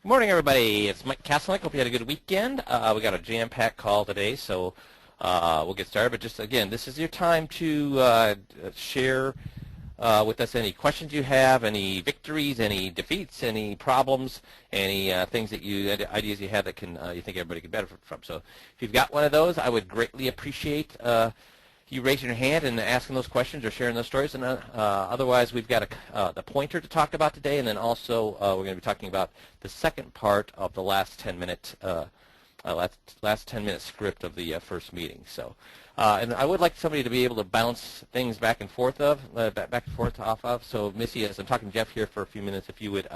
Good morning, everybody. It's Mike Kastelnick. Hope you had a good weekend. We got a jam-packed call today, so we'll get started. But just again, this is your time to share with us any questions you have, any victories, any defeats, any problems, any things that ideas you have that can you think everybody could benefit from. So if you've got one of those, I would greatly appreciate you raising your hand and asking those questions or sharing those stories. And otherwise, we've got the pointer to talk about today, and then also we're going to be talking about the second part of the last 10-minute last 10-minute script of the first meeting. So, and I would like somebody to be able to bounce things back and forth off of. So, Missy, as I'm talking to Jeff here for a few minutes, if you would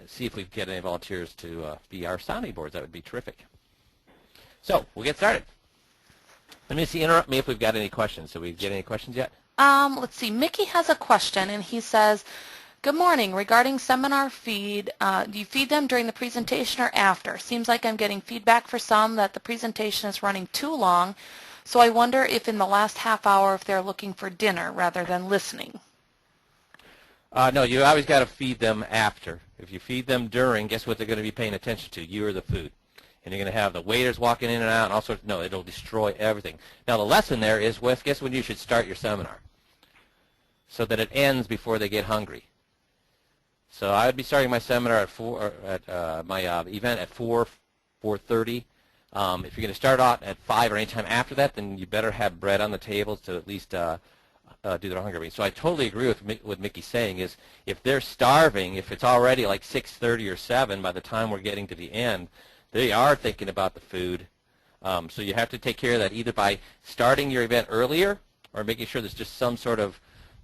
see if we can get any volunteers to be our sounding boards, that would be terrific. So, we'll get started. Let Missy interrupt me if we've got any questions. So, we get any questions yet? Let's see. Mickey has a question, and he says, "Good morning. Regarding seminar feed, do you feed them during the presentation or after? Seems like I'm getting feedback for some that the presentation is running too long, so I wonder if in the last half hour if they're looking for dinner rather than listening." No, you always got to feed them after. If you feed them during, guess what they're going to be paying attention to? You or the food. And you're going to have the waiters walking in and out and all sorts. No, it'll destroy everything. Now, the lesson there is, guess when you should start your seminar? So that it ends before they get hungry. So I would be starting my seminar at my event at 4:30. If you're going to start out at 5 or any time after that, then you better have bread on the table to at least do their hunger meeting. So I totally agree with what Mickey's saying is if they're starving, if it's already like 6:30 or 7 by the time we're getting to the end, they are thinking about the food. So you have to take care of that either by starting your event earlier or making sure there's just some sort of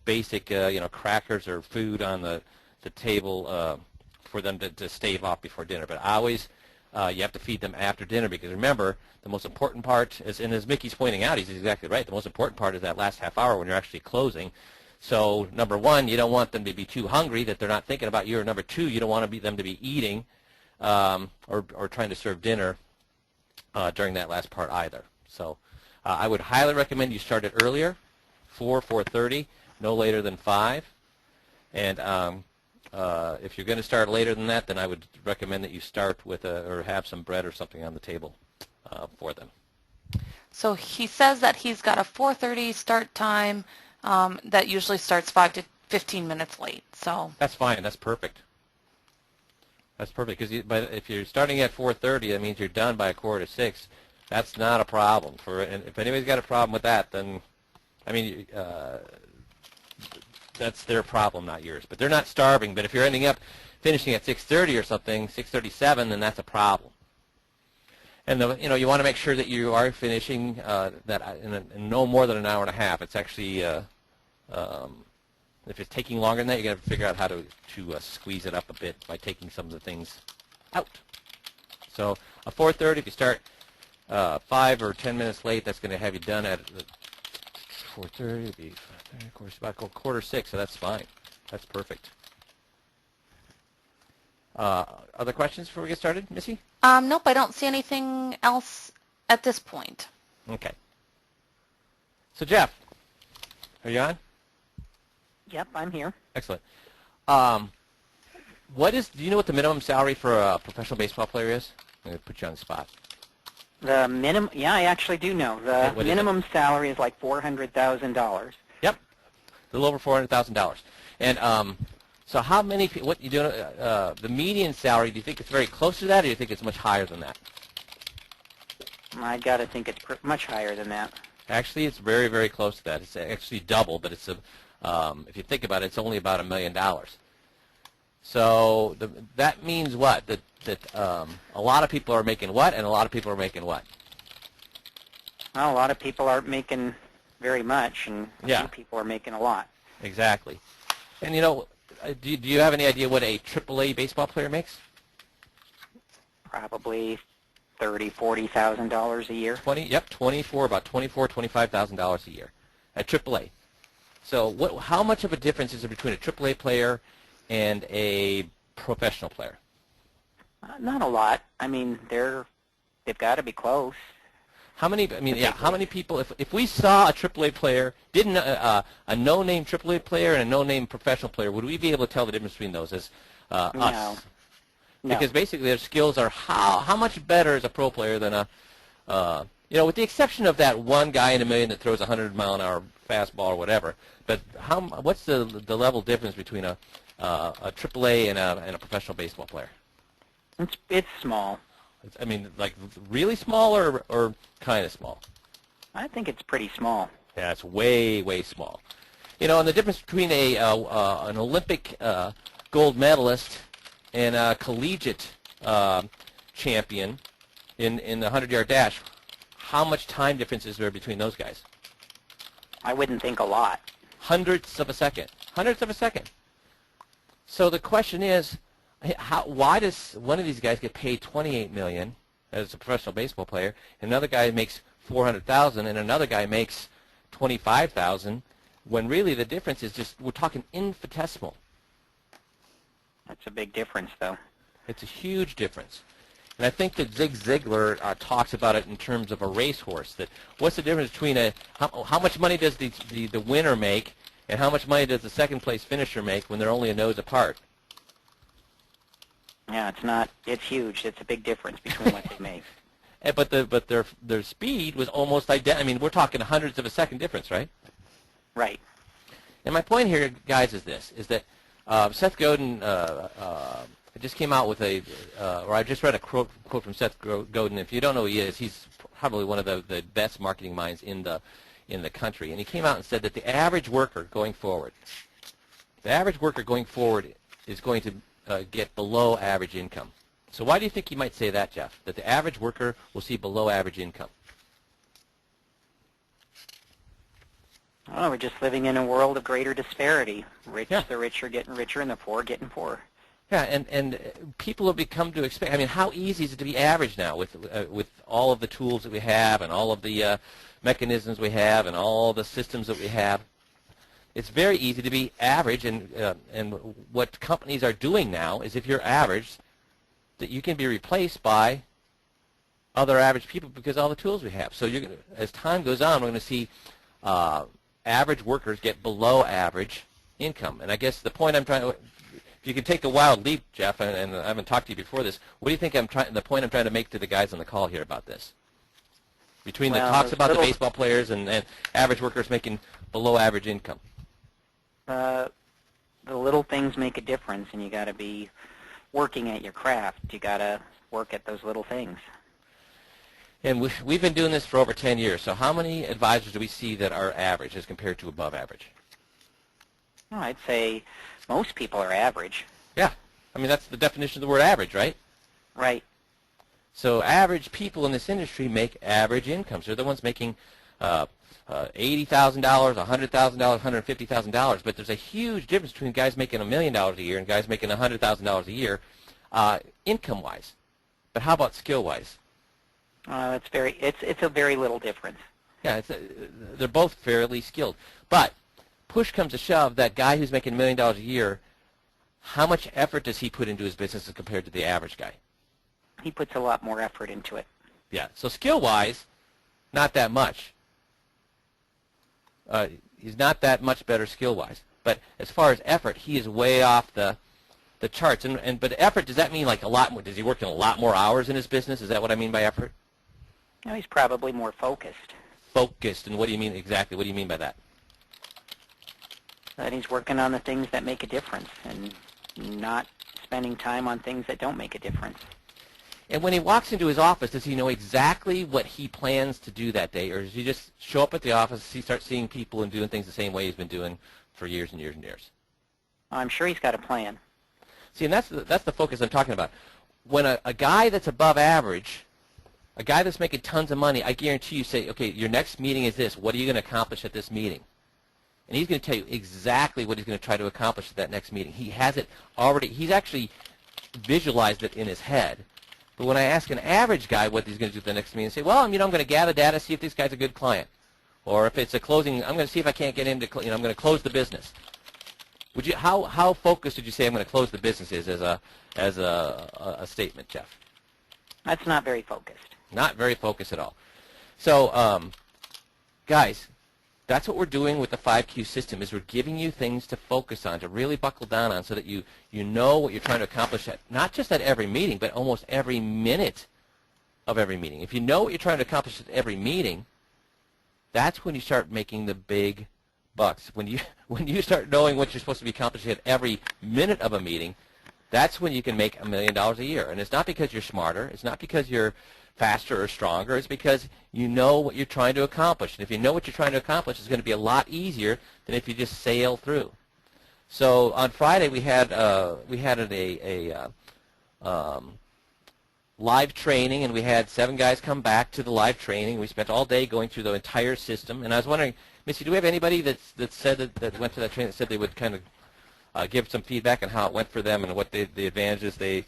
basic, crackers or food on the table for them to stave off before dinner. But always you have to feed them after dinner because remember, the most important part is, and as Mickey's pointing out, he's exactly right, the most important part is that last half hour when you're actually closing. So number one, you don't want them to be too hungry that they're not thinking about you, or number two, you don't want them to be eating or trying to serve dinner during that last part either. So I would highly recommend you start it earlier, 4:30, no later than 5. And if you're going to start later than that, then I would recommend that you start with or have some bread or something on the table for them. So he says that he's got a 4:30 start time that usually starts 5 to 15 minutes late. So that's fine. That's perfect. That's perfect because if you're starting at 4:30, that means you're done by 5:45. That's not a problem. And if anybody's got a problem with that, then I mean. That's their problem, not yours. But they're not starving. But if you're ending up finishing at 6:30 or something, 6:37, then that's a problem. And you want to make sure that you are finishing that in no more than an hour and a half. It's actually if it's taking longer than that, you got to figure out how to squeeze it up a bit by taking some of the things out. So a 4:30, if you start 5 or 10 minutes late, that's going to have you done at 4:30. Of course, about 5:45, so that's fine. That's perfect. Other questions before we get started, Missy? Nope, I don't see anything else at this point. Okay. So, Jeff, are you on? Yep, I'm here. Excellent. Do you know what the minimum salary for a professional baseball player is? I'm going to put you on the spot. The minimum, yeah, I actually do know. The minimum salary is like $400,000. Yep, a little over $400,000. And so how many, what you do, the median salary, do you think it's very close to that, or do you think it's much higher than that? I got to think it's much higher than that. Actually, it's very, very close to that. It's actually double, but it's if you think about it, it's only about $1 million. So that means what? That a lot of people are making what, and a lot of people are making what? Well, a lot of people aren't making very much, and a few people are making a lot. Exactly. And do you have any idea what a AAA baseball player makes? Probably $30,000-$40,000 a year. About $25,000 a year at AAA. So how much of a difference is there between a AAA player and a professional player? Not a lot. I mean, they've got to be close. How many? I mean, yeah. How many people? If we saw a AAA player, a no-name AAA player and a no-name professional player, would we be able to tell the difference between those? As us. No. Because basically their skills are how much better is a pro player than with the exception of that one guy in a million that throws a 100-mile-an-hour fastball or whatever. But what's the level difference between a AAA and a professional baseball player? It's small. I mean, like really small or kind of small? I think it's pretty small. Yeah, it's way, way small. And the difference between an Olympic gold medalist and a collegiate champion in the 100-yard dash, how much time difference is there between those guys? I wouldn't think a lot. Hundredths of a second. Hundredths of a second. So the question is, why does one of these guys get paid $28 million as a professional baseball player, and another guy makes $400,000, and another guy makes $25,000, when really the difference is just, we're talking infinitesimal. That's a big difference, though. It's a huge difference. And I think that Zig Ziglar talks about it in terms of a racehorse. That what's the difference between how much money does the winner make, and how much money does the second place finisher make when they're only a nose apart? Yeah, it's huge. It's a big difference between what they make. But their speed was almost identical. I mean, we're talking hundredths of a second difference, right? Right. And my point here, guys, is that Seth Godin just came out with or I just read a quote from Seth Godin. If you don't know who he is, he's probably one of the best marketing minds in the country. And he came out and said that the average worker going forward is going to get below average income. So why do you think you might say that, Jeff? That the average worker will see below average income? Oh, we're just living in a world of greater disparity. Yeah. The rich are getting richer, and the poor are getting poorer. Yeah, and people have become to expect. I mean, how easy is it to be average now with all of the tools that we have and all of the mechanisms we have and all the systems that we have? It's very easy to be average, and what companies are doing now is if you're average, that you can be replaced by other average people because of all the tools we have. So as time goes on, we're going to see average workers get below average income. And I guess the point I'm trying to, if you can take the wild leap, Jeff, and I haven't talked to you before this, what do you think the point I'm trying to make to the guys on the call here about this? Between the talks about the baseball players and average workers making below average income. The little things make a difference, and you got to be working at your craft. You got to work at those little things. And we've been doing this for over 10 years. So how many advisors do we see that are average as compared to above average? Well, I'd say most people are average. Yeah. I mean, that's the definition of the word average, right? Right. So average people in this industry make average incomes. They're the ones making $80,000, $100,000, $150,000. But there's a huge difference between guys making $1 million a year and guys making $100,000 a year income-wise. But how about skill-wise? It's a very little difference. Yeah, they're both fairly skilled. But push comes to shove, that guy who's making $1 million a year, how much effort does he put into his business as compared to the average guy? He puts a lot more effort into it. Yeah, so skill-wise, not that much. He's not that much better skill-wise. But as far as effort, he is way off the charts. But effort, does that mean like a lot more? Does he work in a lot more hours in his business? Is that what I mean by effort? No, he's probably more focused. Focused, and what do you mean exactly? What do you mean by that? That he's working on the things that make a difference and not spending time on things that don't make a difference. And when he walks into his office, does he know exactly what he plans to do that day, or does he just show up at the office, he starts seeing people and doing things the same way he's been doing for years and years and years? I'm sure he's got a plan. See, and that's the focus I'm talking about. When a guy that's above average, a guy that's making tons of money, I guarantee you say, okay, your next meeting is this. What are you going to accomplish at this meeting? And he's going to tell you exactly what he's going to try to accomplish at that next meeting. He has it already. He's actually visualized it in his head. But when I ask an average guy what he's going to do at the next meeting, say, well, I'm going to gather data, see if this guy's a good client. Or if it's a closing, I'm going to see if I can't get him to, I'm going to close the business. Would you, how focused would you say I'm going to close the business is as a statement, Jeff? That's not very focused. Not very focused at all. So, guys, That's what we're doing with the 5Q system, is we're giving you things to focus on, to really buckle down on, so that you know what you're trying to accomplish at, not just at every meeting, but almost every minute of every meeting. If you know what you're trying to accomplish at every meeting, that's when you start making the big bucks. When you start knowing what you're supposed to be accomplishing at every minute of a meeting, that's when you can make $1 million a year. And it's not because you're smarter. It's not because you're faster or stronger. It's because you know what you're trying to accomplish. And if you know what you're trying to accomplish, it's going to be a lot easier than if you just sail through. So on Friday we had a live training, and we had 7 guys come back to the live training. We spent all day going through the entire system. And I was wondering, Missy, do we have anybody that said that went to that training that said they would kind of give some feedback on how it went for them and what the advantages they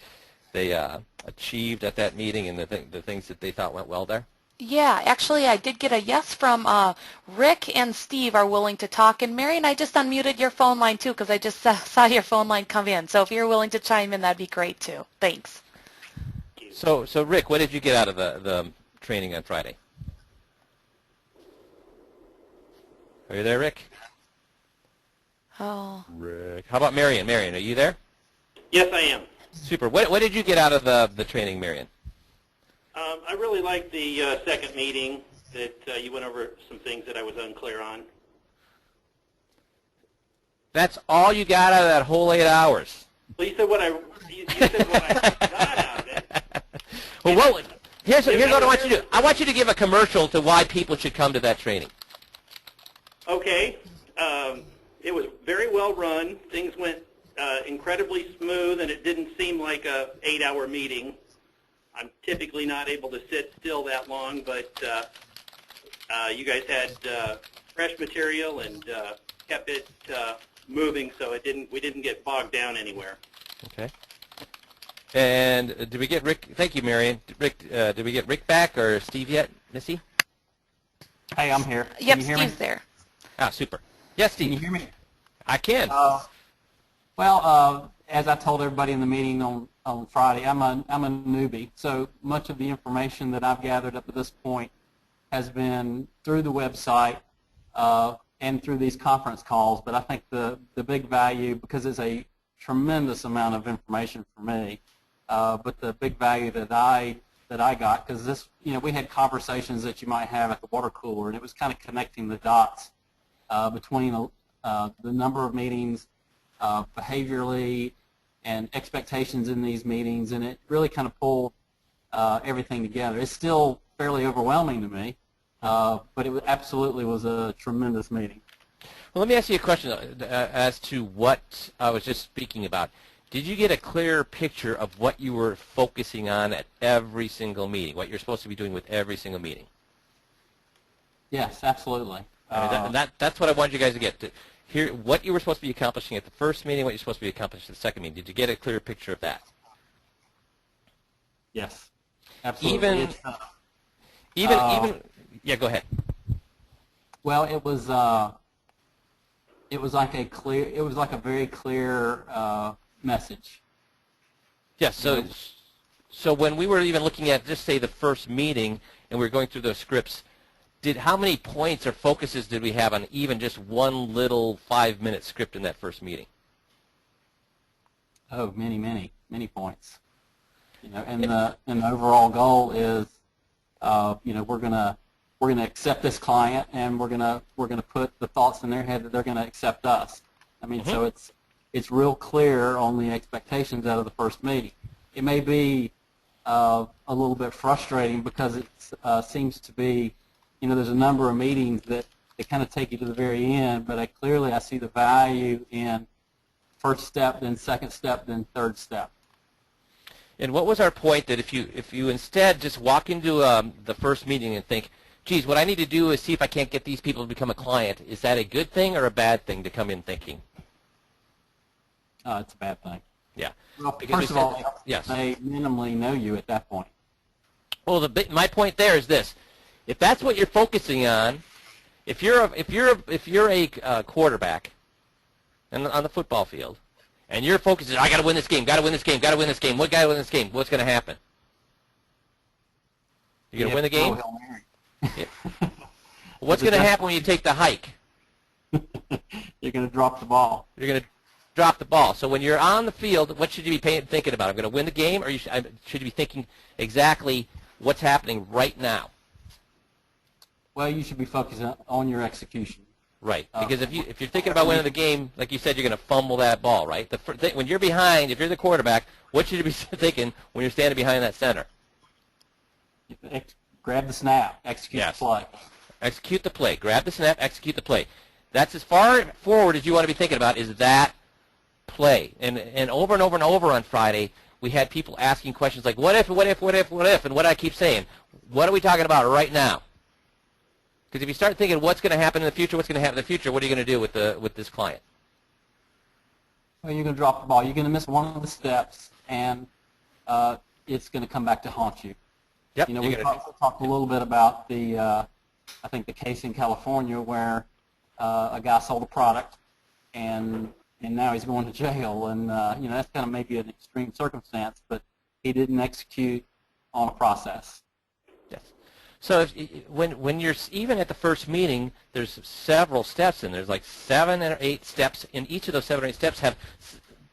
achieved at that meeting, and the things that they thought went well there? Yeah, actually, I did get a yes from Rick and Steve are willing to talk. And Marion, I just unmuted your phone line too, because I just saw your phone line come in. So if you're willing to chime in, that'd be great too. Thanks. So Rick, what did you get out of the training on Friday? Are you there, Rick? Oh. Rick. How about Marion? Marion, are you there? Yes, I am. Super. What did you get out of the training, Marion? I really liked the second meeting that you went over some things that I was unclear on. That's all you got out of that whole 8 hours? Well, you said what I got out of it. Well, here's what I want you to do. I want you to give a commercial to why people should come to that training. Okay. It was very well run. Things went incredibly smooth, and it didn't seem like a 8-hour meeting. I'm typically not able to sit still that long, but you guys had fresh material and kept it moving, so we didn't get bogged down anywhere. Okay. And did we get Rick? Thank you, Marion. Did we get Rick back or Steve yet, Missy? Hey, I'm here. Yep, Can you hear Steve's me? there. Ah, super. Yes, Steve. Can you hear me? I can. As I told everybody in the meeting on Friday, I'm a newbie, so much of the information that I've gathered up to this point has been through the website and through these conference calls. But I think the big value, because it's a tremendous amount of information for me, but the big value that I got, because this, we had conversations that you might have at the water cooler, and it was kind of connecting the dots between the number of meetings, behaviorally, and expectations in these meetings, and it really kind of pulled everything together. It's still fairly overwhelming to me, but it absolutely was a tremendous meeting. Well, let me ask you a question as to what I was just speaking about. Did you get a clearer picture of what you were focusing on at every single meeting, what you're supposed to be doing with every single meeting? Yes, absolutely. I mean, that's what I wanted you guys to get. To hear what you were supposed to be accomplishing at the first meeting, what you're supposed to be accomplishing at the second meeting. Did you get a clear picture of that? Yes, absolutely. Even yeah, go ahead. Well, it was like a very clear message. Yes. So when we were even looking at just say the first meeting and we were going through those scripts, how many points or focuses did we have on even just one little 5-minute script in that first meeting? Oh, many points. And the overall goal is, we're gonna accept this client, and we're gonna put the thoughts in their head that they're gonna accept us. I mean, so it's real clear on the expectations out of the first meeting. It may be a little bit frustrating because it seems to be, there's a number of meetings that they kind of take you to the very end, but I see the value in first step, then second step, then third step. And what was our point that if you instead just walk into the first meeting and think, geez, what I need to do is see if I can't get these people to become a client, is that a good thing or a bad thing to come in thinking? It's a bad thing. Yeah. Well, Because first of all, yes. they minimally know you at that point. Well, my point there is this: if that's what you're focusing on, if you're a quarterback, and on the football field, and your focus is I got to win this game, got to win this game, got to win this game, got to win this game, what's going to happen? You're going to win the game? Yeah. What's going to happen when you take the hike? You're going to drop the ball. You're going to drop the ball. So when you're on the field, what should you be thinking about? I'm going to win the game, or should you be thinking exactly what's happening right now? Well, you should be focusing on your execution. Right, because if you're thinking about winning the game, like you said, you're going to fumble that ball, right? When you're behind, if you're the quarterback, what should you be thinking when you're standing behind that center? Grab the snap, execute Yes. the play. Execute the play. Grab the snap, execute the play. That's as far forward as you want to be thinking about is that play. And over and over and over on Friday, we had people asking questions like, what if, what if, what if, what if, and what I keep saying, what are we talking about right now? Because if you start thinking what's going to happen in the future, what's going to happen in the future, what are you going to do with this client? Well, you're going to drop the ball. You're going to miss one of the steps, and it's going to come back to haunt you. Yep. You know, we talked a little bit about I think the case in California where a guy sold a product, and now he's going to jail, and you know, that's kind of maybe an extreme circumstance, but he didn't execute on a process. Yes. So when you're even at the first meeting, there's several steps, and there's like 7 or 8 steps, and each of those 7 or 8 steps have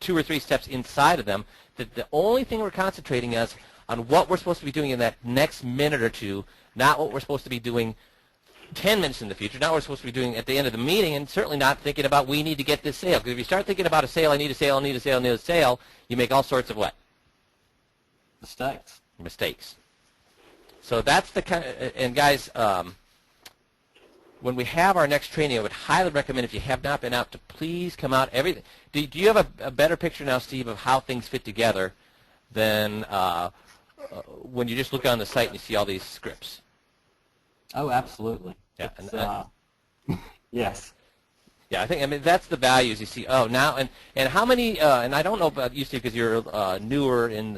2 or 3 steps inside of them. That the only thing we're concentrating is on what we're supposed to be doing in that next minute or two, not what we're supposed to be doing 10 minutes in the future, not what we're supposed to be doing at the end of the meeting, and certainly not thinking about we need to get this sale. Because if you start thinking about a sale, I need a sale, I need a sale, I need a sale, you make all sorts of what? Mistakes. So that's the kind of, and guys, when we have our next training, I would highly recommend, if you have not been out, to please come out. Do you have a better picture now, Steve, of how things fit together than when you just look on the site and you see all these scripts? Oh, absolutely. Yeah. Yes. Yeah, I mean, that's the values you see. Oh, now, and how many, and I don't know about you, Steve, because you're newer in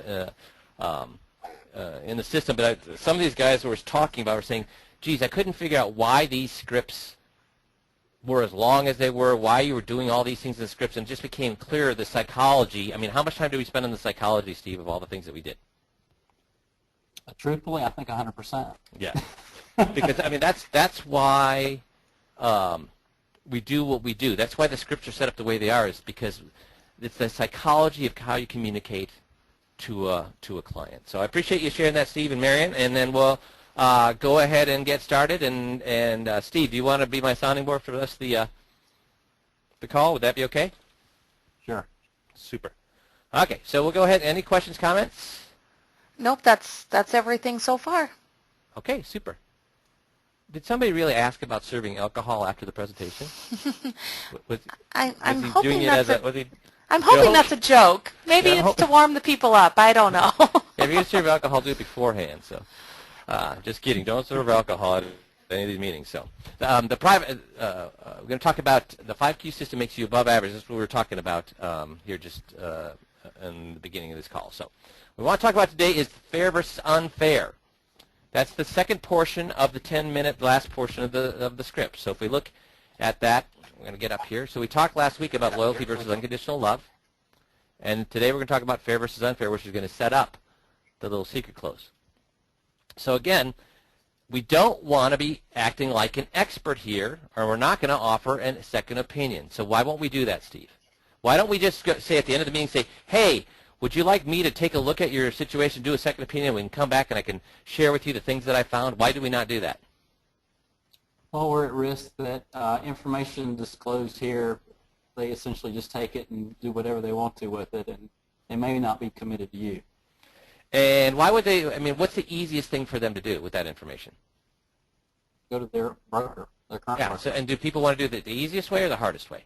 the system, but some of these guys were talking about were saying, geez, I couldn't figure out why these scripts were as long as they were, why you were doing all these things in the scripts, and it just became clear the psychology. I mean, how much time do we spend on the psychology, Steve, of all the things that we did? Truthfully, I think 100%. Yeah. Because, I mean, that's why we do what we do. That's why the scripts are set up the way they are, is because it's the psychology of how you communicate to a client. So I appreciate you sharing that, Steve and Marion, and then we'll go ahead and get started. And Steve, do you want to be my sounding board for the rest of the call? Would that be okay? Sure. Super. Okay, so we'll go ahead. Any questions, comments? Nope, that's everything so far. Okay, super. Did somebody really ask about serving alcohol after the presentation? I'm he hoping doing it that's as a, I'm hoping that's a joke. Maybe Yeah, it's to warm the people up. I don't know. Yeah, if you're going to serve alcohol, do it beforehand. So, just kidding. Don't serve alcohol at any of these meetings. So, we're going to talk about the 5Q system makes you above average. That's what we were talking about here just in the beginning of this call. So, what we want to talk about today is fair versus unfair. That's the second portion of the 10-minute last portion of the script. So, if we look at that, we're going to get up here. So, we talked last week about loyalty versus unconditional love. And today we're going to talk about fair versus unfair, which is going to set up the little secret close. So again, we don't want to be acting like an expert here, or we're not going to offer a second opinion. So why won't we do that, Steve? Why don't we just say at the end of the meeting, say, hey, would you like me to take a look at your situation, do a second opinion, we can come back and I can share with you the things that I found? Why do we not do that? Well, we're at risk that information disclosed here, they essentially just take it and do whatever they want to with it, and they may not be committed to you. And why would they, I mean, what's the easiest thing for them to do with that information? Go to their broker, their current broker. So, and do people want to do the easiest way or the hardest way?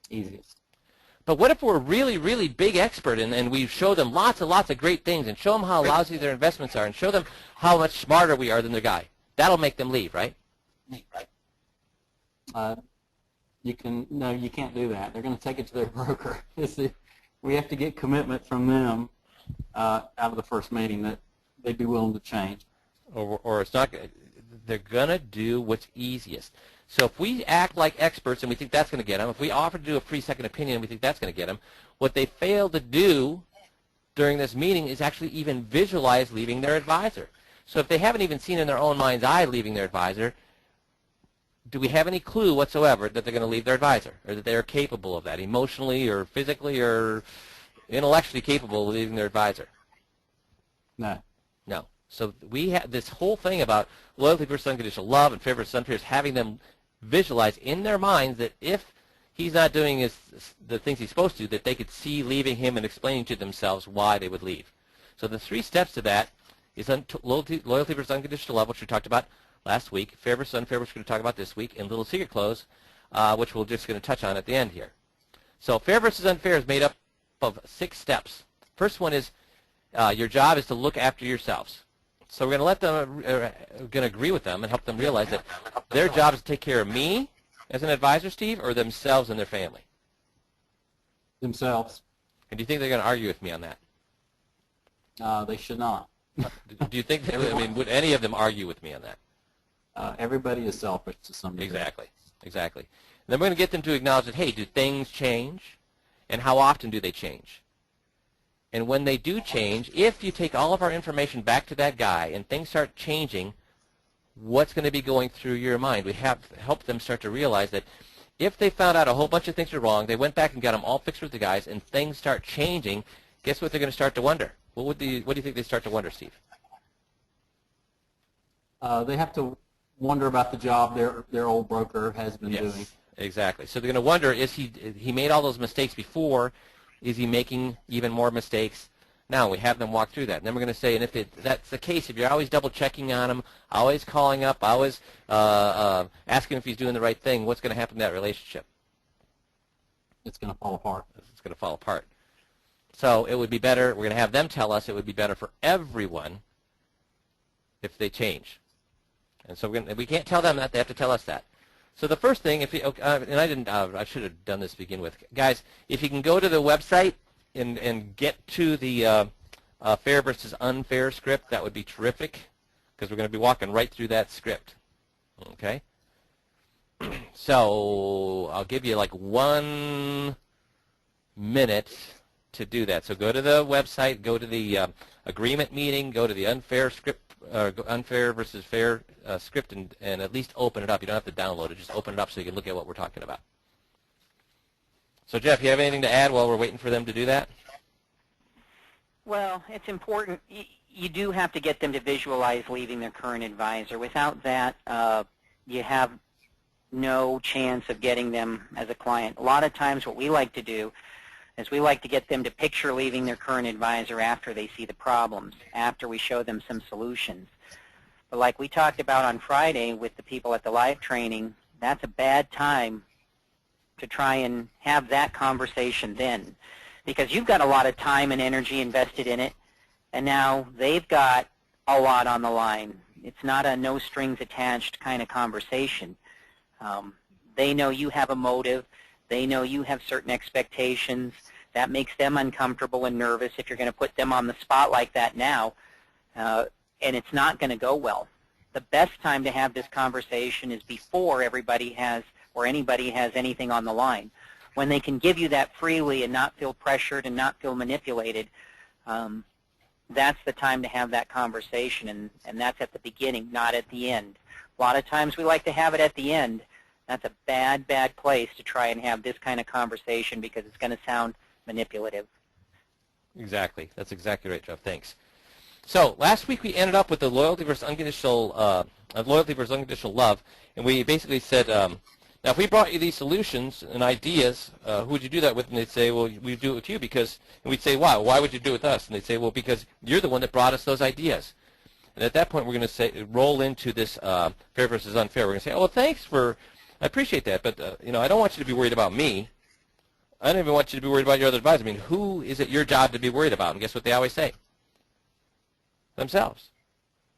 Easiest. But what if we're a really, really big expert and we show them lots and lots of great things and show them how lousy their investments are and show them how much smarter we are than their guy? That'll make them leave, right? You can't do that. They're going to take it to their broker. We have to get commitment from them out of the first meeting that they'd be willing to change. Or it's not. They're going to do what's easiest. So if we act like experts and we think that's going to get them, if we offer to do a free second opinion and we think that's going to get them, what they fail to do during this meeting is actually even visualize leaving their advisor. So if they haven't even seen in their own mind's eye leaving their advisor, do we have any clue whatsoever that they're going to leave their advisor, or that they are capable of that, emotionally or physically or intellectually capable of leaving their advisor? No. No. So we have this whole thing about loyalty versus unconditional love and fair versus unfair is having them visualize in their minds that if he's not doing the things he's supposed to, that they could see leaving him and explaining to themselves why they would leave. So the 3 steps to that is loyalty versus unconditional love, which we talked about last week, fair versus unfair, which we're going to talk about this week, and little secret close, which we're just going to touch on at the end here. So fair versus unfair is made up of 6 steps. First one is your job is to look after yourselves. So we're going to let them, we're going to agree with them and help them realize that their job is to take care of me as an advisor, Steve, or themselves and their family. Themselves. And do you think they're going to argue with me on that? They should not. Do you think, would any of them argue with me on that? Everybody is selfish to some degree. Exactly, exactly. And then we're going to get them to acknowledge that, hey, do things change? And how often do they change? And when they do change, if you take all of our information back to that guy and things start changing, what's going to be going through your mind? We have to help them start to realize that if they found out a whole bunch of things are wrong, they went back and got them all fixed with the guys, and things start changing, guess what they're going to start to wonder? What do you think they start to wonder, Steve? They have to wonder about the job their old broker has been doing. Yes, exactly. So they're going to wonder, is he made all those mistakes before? Is he making even more mistakes now? We have them walk through that. And then we're going to say, and if that's the case, if you're always double-checking on him, always calling up, always asking if he's doing the right thing, what's going to happen to that relationship? It's going to fall apart. It's going to fall apart. So it would be better, we're going to have them tell us it would be better for everyone if they change. And so we can't tell them that, they have to tell us that. So the first thing, and I should have done this to begin with. Guys, if you can go to the website and get to the fair versus unfair script, that would be terrific, because we're going to be walking right through that script. Okay? So I'll give you like 1 minute to do that. So go to the website, go to the agreement meeting, go to the unfair script, unfair versus fair script, and at least open it up. You don't have to download it. Just open it up so you can look at what we're talking about. So, Jeff, you have anything to add while we're waiting for them to do that? Well, it's important. You do have to get them to visualize leaving their current advisor. Without that, you have no chance of getting them as a client. A lot of times what we like to do is we like to get them to picture leaving their current advisor after they see the problems, after we show them some solutions. But like we talked about on Friday with the people at the live training, that's a bad time to try and have that conversation then, because you've got a lot of time and energy invested in it, and now they've got a lot on the line. It's not a no strings attached kind of conversation. They know you have a motive. They know you have certain expectations. That makes them uncomfortable and nervous if you're going to put them on the spot like that now, and it's not going to go well. The best time to have this conversation is before everybody has or anybody has anything on the line. When they can give you that freely and not feel pressured and not feel manipulated, that's the time to have that conversation, and that's at the beginning, not at the end. A lot of times we like to have it at the end. That's a bad, bad place to try and have this kind of conversation because it's going to sound manipulative. Exactly. That's exactly right, Jeff. Thanks. So last week we ended up with the loyalty versus unconditional love, and we basically said, now if we brought you these solutions and ideas, who would you do that with? And they'd say, well, we do it with you because, and we'd say, wow, why would you do it with us? And they'd say, well, because you're the one that brought us those ideas. And at that point, we're going to say, roll into this fair versus unfair. We're going to say, oh, well, thanks for, I appreciate that, but I don't want you to be worried about me. I don't even want you to be worried about your other advisor. I mean, who is it your job to be worried about? And guess what they always say? Themselves.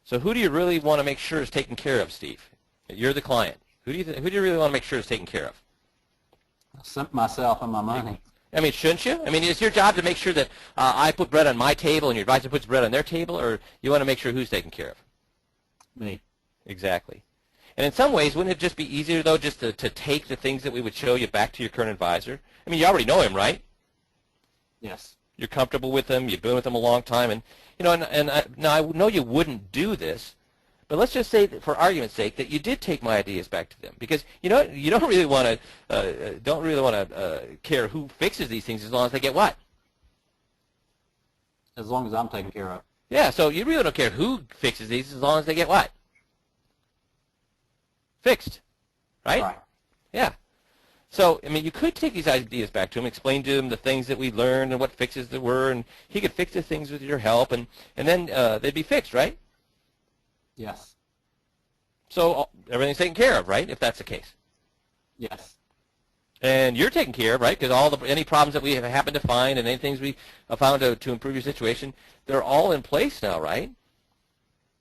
So who do you really want to make sure is taken care of, Steve? You're the client. Who do you really want to make sure is taken care of? Myself and my money. I mean, shouldn't you? I mean, it's your job to make sure that I put bread on my table and your advisor puts bread on their table, or you want to make sure who's taken care of? Me. Exactly. And in some ways, wouldn't it just be easier, though, just to take the things that we would show you back to your current advisor? I mean, you already know him, right? Yes. You're comfortable with him. You've been with him a long time. And, now I know you wouldn't do this, But let's just say, that for argument's sake, that you did take my ideas back to them, because you don't really want to care who fixes these things as long as they get what? As long as I'm taken care of. Yeah. So you really don't care who fixes these as long as they get what? Fixed, right? Right. Yeah. So, I mean, you could take these ideas back to him, explain to him the things that we learned and what fixes there were, and he could fix the things with your help, and then they'd be fixed, right? Yes. So everything's taken care of, right, if that's the case? Yes. And you're taken care of, right, because any problems that we have happened to find and any things we have found to improve your situation, they're all in place now, right?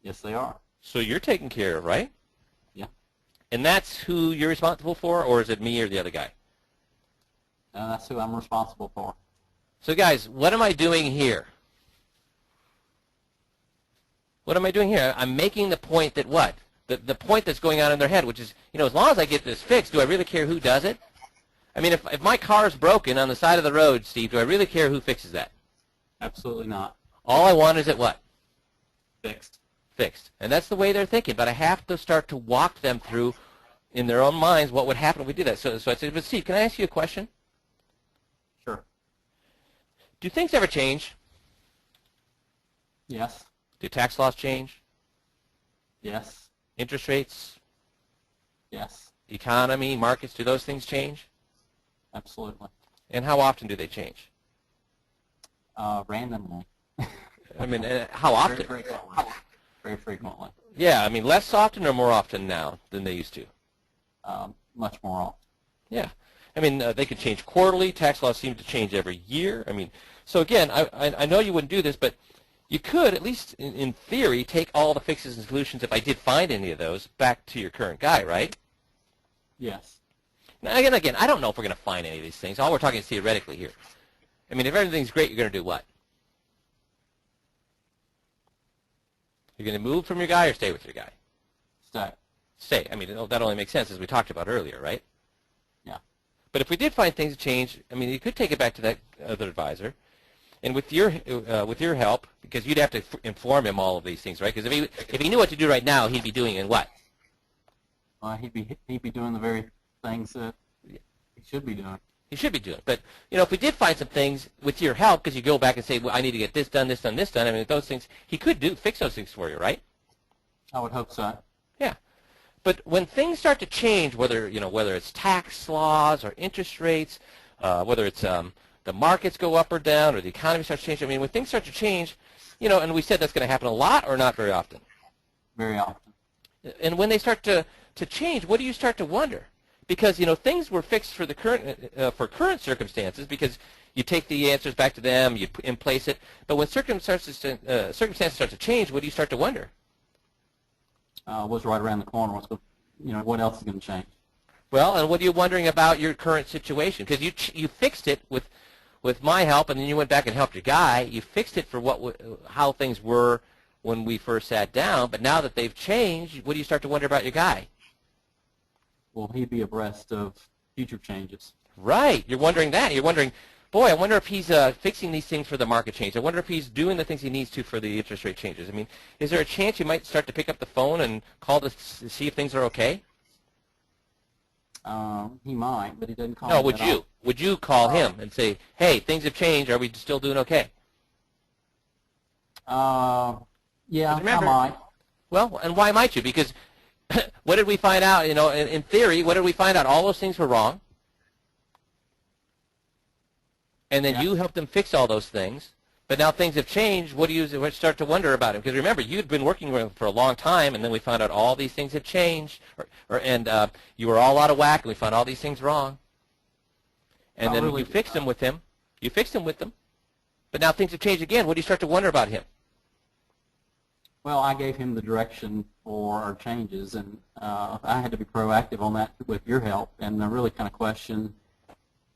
Yes, they are. So you're taken care of, right? Yeah. And that's who you're responsible for, or is it me or the other guy? That's who I'm responsible for. So, guys, what am I doing here? What am I doing here? I'm making the point that what? The point that's going on in their head, which is, as long as I get this fixed, do I really care who does it? I mean, if my car's broken on the side of the road, Steve, do I really care who fixes that? Absolutely not. All I want is it what? Fixed. Fixed. And that's the way they're thinking. But I have to start to walk them through, in their own minds, what would happen if we did that. So I said, but Steve, can I ask you a question? Sure. Do things ever change? Yes. Do tax laws change? Yes. Interest rates? Yes. Economy, markets, do those things change? Absolutely. And how often do they change? Randomly. I mean, how often? Very frequently. Very frequently. Yeah, I mean, less often or more often now than they used to? Much more often. Yeah. I mean, they could change quarterly. Tax laws seem to change every year. I mean, so again, I know you wouldn't do this, but you could, at least in theory, take all the fixes and solutions, if I did find any of those, back to your current guy, right? Yes. Now, again, I don't know if we're going to find any of these things. All we're talking is theoretically here. I mean, if everything's great, you're going to do what? You're going to move from your guy or stay with your guy? Stay. Stay. I mean, that only makes sense, as we talked about earlier, right? Yeah. But if we did find things to change, I mean, you could take it back to that other advisor. And with your help, because you'd have to inform him all of these things, right? Because if he knew what to do right now, he'd be doing in what? He'd be doing the very things that he should be doing. He should be doing. But if we did find some things with your help, because you go back and say, well, I need to get this done, this done, this done. I mean, those things he could fix those things for you, right? I would hope so. Yeah. But when things start to change, whether it's tax laws or interest rates, whether it's the markets go up or down, or the economy starts changing. I mean, when things start to change, and we said that's going to happen a lot or not very often. Very often. And when they start to change, what do you start to wonder? Because things were fixed for the current circumstances, because you take the answers back to them, you in place it. But when circumstances start to change, what do you start to wonder? What's right around the corner? What else is going to change? Well, and what are you wondering about your current situation? Because you fixed it with my help, and then you went back and helped your guy. You fixed it for how things were when we first sat down. But now that they've changed, what do you start to wonder about your guy? Will he be abreast of future changes? Right. You're wondering that. You're wondering, boy, I wonder if he's fixing these things for the market change. I wonder if he's doing the things he needs to for the interest rate changes. I mean, is there a chance you might start to pick up the phone and call to see if things are okay? He might, but he doesn't call No, me would at you? all. Would you call him and say, hey, things have changed. Are we still doing okay? Yeah, Remember- I might. Well, and why might you? Because what did we find out? In theory, what did we find out? All those things were wrong. And then Yeah. you helped them fix all those things. But now things have changed. What do you start to wonder about him? Because remember, you'd been working with him for a long time, and then we found out all these things had changed, and you were all out of whack, and we found all these things wrong. And Not then really. you fixed them with him. You fixed them with them. But now things have changed again. What do you start to wonder about him? Well, I gave him the direction for our changes, and I had to be proactive on that with your help, and I really kind of question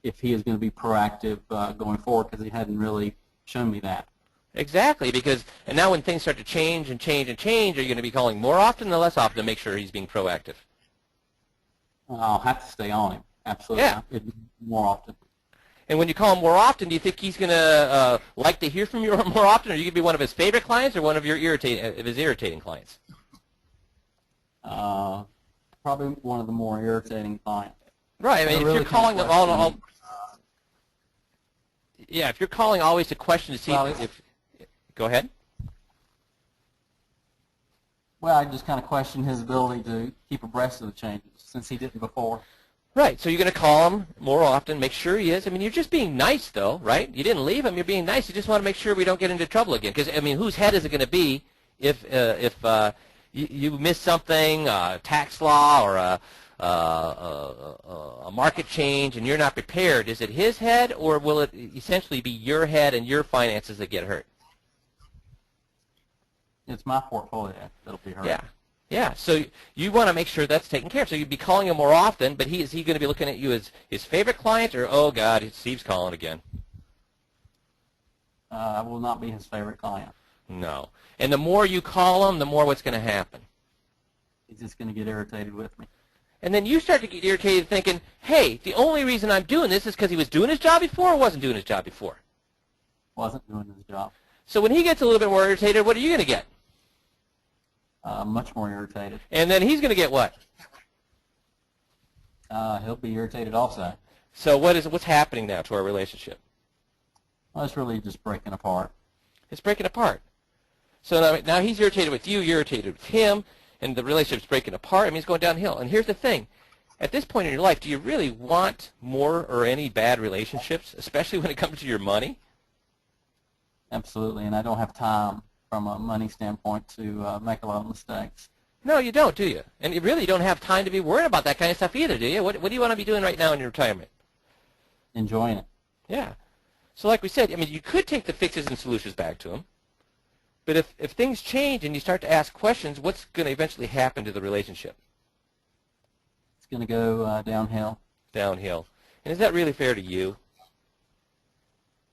if he is going to be proactive going forward, because he hadn't really shown me that. Exactly, and now when things start to change and change and change, are you going to be calling more often or less often to make sure he's being proactive? I'll have to stay on him, absolutely. Yeah. More often. And when you call him more often, do you think he's going to like to hear from you more often, or are you going to be one of his favorite clients or one of his irritating clients? Probably one of the more irritating clients. Right. I mean, if you're calling them yeah, if you're calling always to question to see if go ahead. Well, I just kind of question his ability to keep abreast of the changes since he didn't before. Right. So you're going to call him more often, make sure he is. I mean, you're just being nice, though, right? You didn't leave him. You're being nice. You just want to make sure we don't get into trouble again. Because, I mean, whose head is it going to be if you miss something, a tax law or a market change, and you're not prepared? Is it his head, or will it essentially be your head and your finances that get hurt? It's my portfolio that'll be hurt. Yeah. Yeah, so you want to make sure that's taken care of. So you'd be calling him more often, but is he going to be looking at you as his favorite client, or, oh, God, Steve's calling again? I will not be his favorite client. No. And the more you call him, the more what's going to happen. He's just going to get irritated with me. And then you start to get irritated thinking, hey, the only reason I'm doing this is because he was doing his job before or wasn't doing his job before? Wasn't doing his job. So when he gets a little bit more irritated, what are you going to get? Much more irritated. And then he's going to get what? He'll be irritated also. So what's happening now to our relationship? Well, it's really just breaking apart. It's breaking apart. So now he's irritated with you, you're irritated with him, and the relationship's breaking apart. I mean, it's going downhill. And here's the thing. At this point in your life, do you really want more or any bad relationships, especially when it comes to your money? Absolutely, and I don't have time from a money standpoint to make a lot of mistakes. No, you don't, do you? And you really don't have time to be worried about that kind of stuff either, do you? What do you want to be doing right now in your retirement? Enjoying it. Yeah. So like we said, I mean, you could take the fixes and solutions back to him, but if things change and you start to ask questions, what's going to eventually happen to the relationship? It's going to go downhill. Downhill. And is that really fair to you?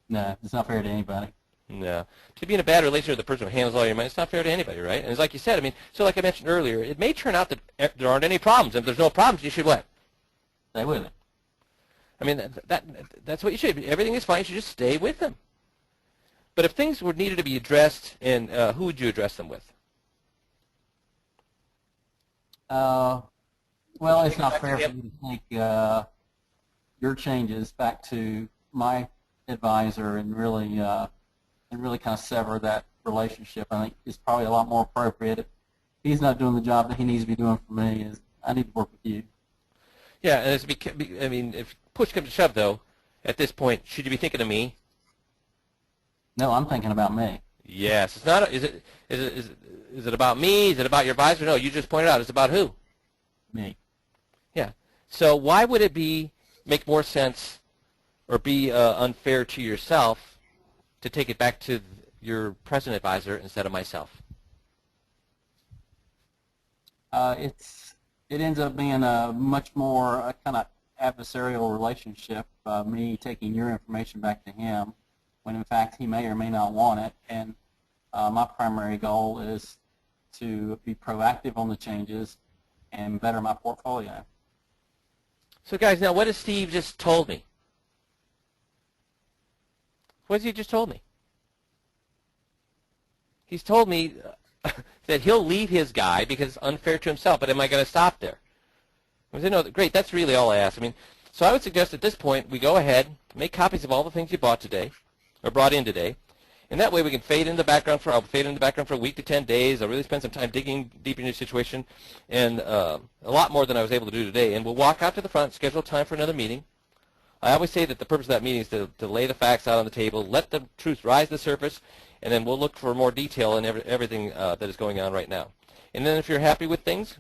No, it's not fair to anybody. No. To be in a bad relationship with the person who handles all your money, it's not fair to anybody, right? And it's like you said, I mean, so like I mentioned earlier, it may turn out that there aren't any problems. And if there's no problems, you should what? Stay with it. I mean, that's what you should. Everything is fine. You should just stay with them. But if things were needed to be addressed, and who would you address them with? Well, it's not fair for me to take your changes back to my advisor and really kind of sever that relationship. I think it's probably a lot more appropriate. If he's not doing the job that he needs to be doing for me, is I need to work with you. Yeah, and I mean, if push comes to shove, though, at this point, should you be thinking of me? No, I'm thinking about me. Yes, it's not. Is it about me? Is it about your advisor? No, you just pointed out it's about who? Me. Yeah. So why would it make more sense or be unfair to yourself to take it back to your present advisor instead of myself? It ends up being a much more kind of adversarial relationship, me taking your information back to him, when in fact he may or may not want it. And my primary goal is to be proactive on the changes and better my portfolio. So guys, now what has Steve just told me? What has he just told me? He's told me that he'll leave his guy because it's unfair to himself, but am I going to stop there? I said, no, great, that's really all I asked. I mean, so I would suggest at this point we go ahead, make copies of all the things you bought today, or brought in today, and that way we can fade in the background for a week to 10 days. I'll really spend some time digging deep into your situation, and a lot more than I was able to do today. And we'll walk out to the front, schedule time for another meeting. I always say that the purpose of that meeting is to lay the facts out on the table, let the truth rise to the surface, and then we'll look for more detail in everything that is going on right now. And then if you're happy with things,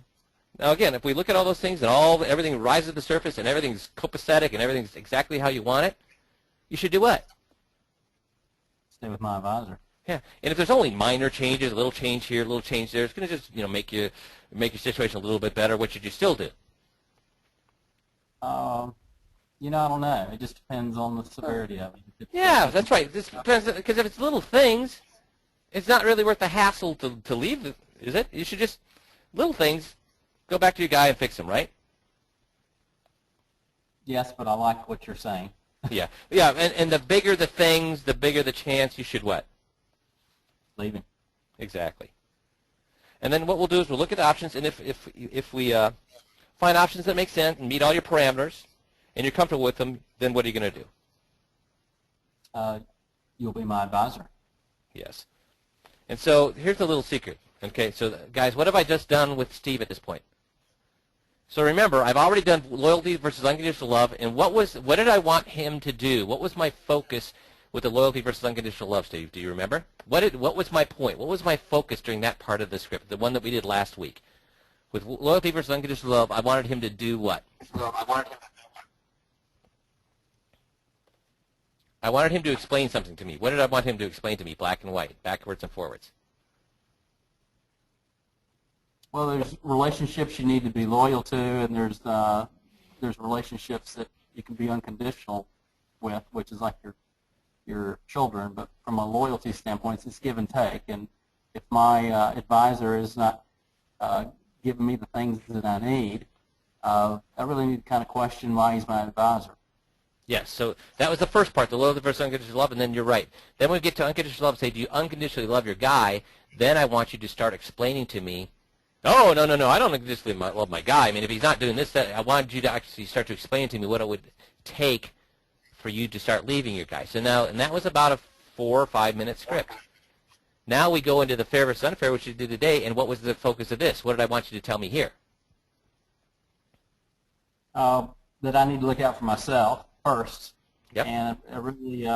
now again, if we look at all those things and everything rises to the surface and everything's copacetic and everything's exactly how you want it, you should do what? Stay with my advisor. Yeah, and if there's only minor changes, a little change here, a little change there, it's going to just make your situation a little bit better. What should you still do? I don't know. It just depends on the severity of it. Yeah, that's right. This depends, because if it's little things, it's not really worth the hassle to leave, is it? You should just, little things, go back to your guy and fix them, right? Yes, but I like what you're saying. Yeah, and the bigger the things, the bigger the chance you should what? Leaving. Exactly. And then what we'll do is we'll look at the options, and if we find options that make sense and meet all your parameters, and you're comfortable with them, then what are you going to do? You'll be my advisor. Yes. And so here's a little secret. Okay, so guys, what have I just done with Steve at this point? So remember, I've already done loyalty versus unconditional love, and what did I want him to do? What was my focus with the loyalty versus unconditional love, Steve? Do you remember? What was my point? What was my focus during that part of the script, the one that we did last week? With loyalty versus unconditional love, I wanted him to do what? I wanted him to explain something to me. What did I want him to explain to me, black and white, backwards and forwards? Well, there's relationships you need to be loyal to, and there's relationships that you can be unconditional with, which is like your children. But from a loyalty standpoint, it's give and take. And if my advisor is not giving me the things that I need, I really need to kind of question why he's my advisor. Yes, so that was the first part, the loyalty versus unconditional love, and then you're right. Then when we get to unconditional love, say, do you unconditionally love your guy? Then I want you to start explaining to me, oh, no, I don't unconditionally love my guy. I mean, if he's not doing this, I wanted you to actually start to explain to me what it would take for you to start leaving your guy. So now, and that was about a 4 or 5 minute script. Now we go into the fair versus unfair, which you did today, and what was the focus of this? What did I want you to tell me here? That I need to look out for myself first, Yep. and I really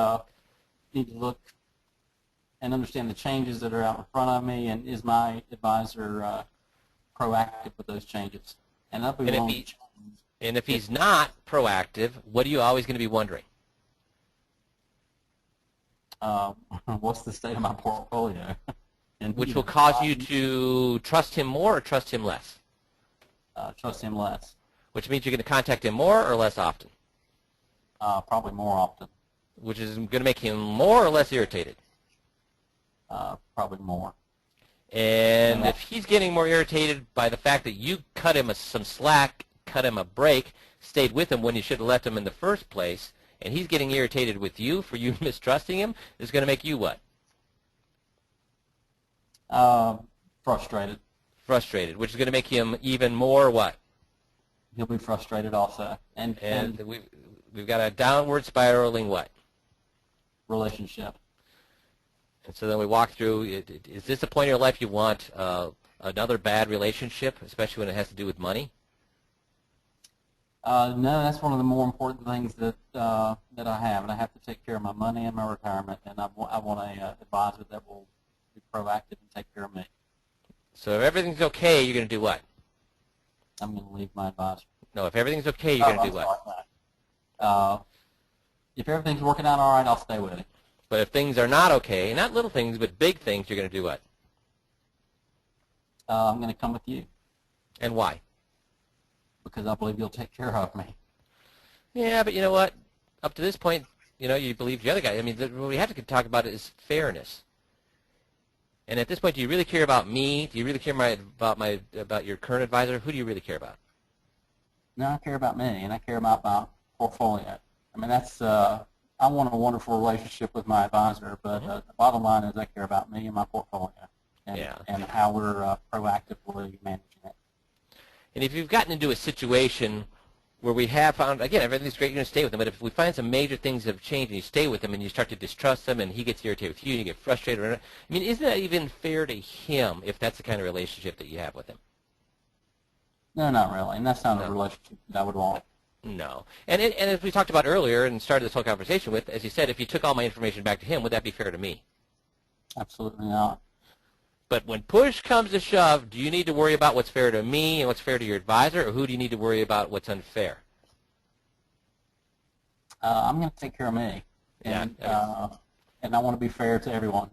need to look and understand the changes that are out in front of me, and is my advisor proactive with those changes? And I'll be willing to change. And if he's not proactive, what are you always going to be wondering? What's the state of my portfolio? And Which will cause you to trust him more or trust him less? trust him less. Which means you're going to contact him more or less often? Probably more often. Which is going to make him more or less irritated? Probably more. And if he's getting more irritated by the fact that you cut him some slack, cut him a break, stayed with him when you should have left him in the first place, and he's getting irritated with you for you mistrusting him, it's going to make you what? Frustrated. Frustrated, which is going to make him even more what? He'll be frustrated also. And we've got a downward spiraling what? Relationship. And so then we walk through, is this a point in your life you want another bad relationship, especially when it has to do with money? No, that's one of the more important things that I have, and I have to take care of my money and my retirement, and I want a advisor that will be proactive and take care of me. So if everything's okay, you're going to do what? I'm going to leave my advisor. No, if everything's okay, you're going to do what? If everything's working out all right, I'll stay with it. But if things are not okay, not little things, but big things, you're going to do what? I'm going to come with you. And why? Because I believe you'll take care of me. Yeah, but you know what? Up to this point, you believe the other guy. I mean, what we have to talk about is fairness. And at this point, do you really care about me? Do you really care about your current advisor? Who do you really care about? No, I care about me, and I care about my portfolio. I mean, that's I want a wonderful relationship with my advisor, but the bottom line is I care about me and my portfolio, and how we're proactively managing it. And if you've gotten into a situation where we have found, again, everything's great, you're going to stay with him, but if we find some major things have changed and you stay with him and you start to distrust him and he gets irritated with you and you get frustrated, I mean, isn't that even fair to him if that's the kind of relationship that you have with him? No, not really, and that's not a relationship that I would want. No. And as we talked about earlier and started this whole conversation with, as you said, if you took all my information back to him, would that be fair to me? Absolutely not. But when push comes to shove, do you need to worry about what's fair to me and what's fair to your advisor, or who do you need to worry about what's unfair? I'm going to take care of me, and I want to be fair to everyone.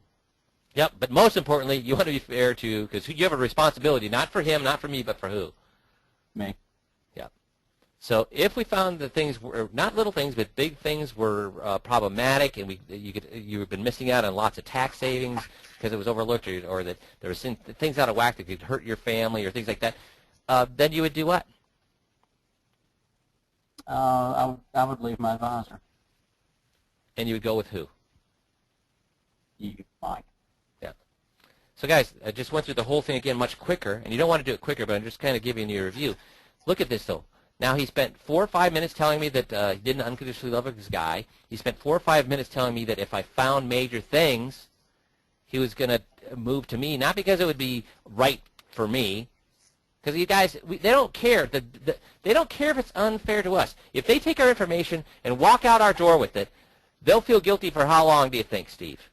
Yep, but most importantly, you want to be fair to, because you have a responsibility, not for him, not for me, but for who? Me. Yep. So if we found that things were, not little things, but big things were problematic, and you've been missing out on lots of tax savings because it was overlooked, or that there was things out of whack that could hurt your family or things like that, then you would do what? I would leave my advisor. And you would go with who? You, Mike. Yeah. So guys, I just went through the whole thing again much quicker, and you don't want to do it quicker, but I'm just kind of giving you a review. Look at this, though. Now he spent 4 or 5 minutes telling me that he didn't unconditionally love this guy. He spent 4 or 5 minutes telling me that if I found major things, he was going to move to me, not because it would be right for me, because you guys, they don't care. They don't care if it's unfair to us. If they take our information and walk out our door with it, they'll feel guilty for how long do you think, Steve?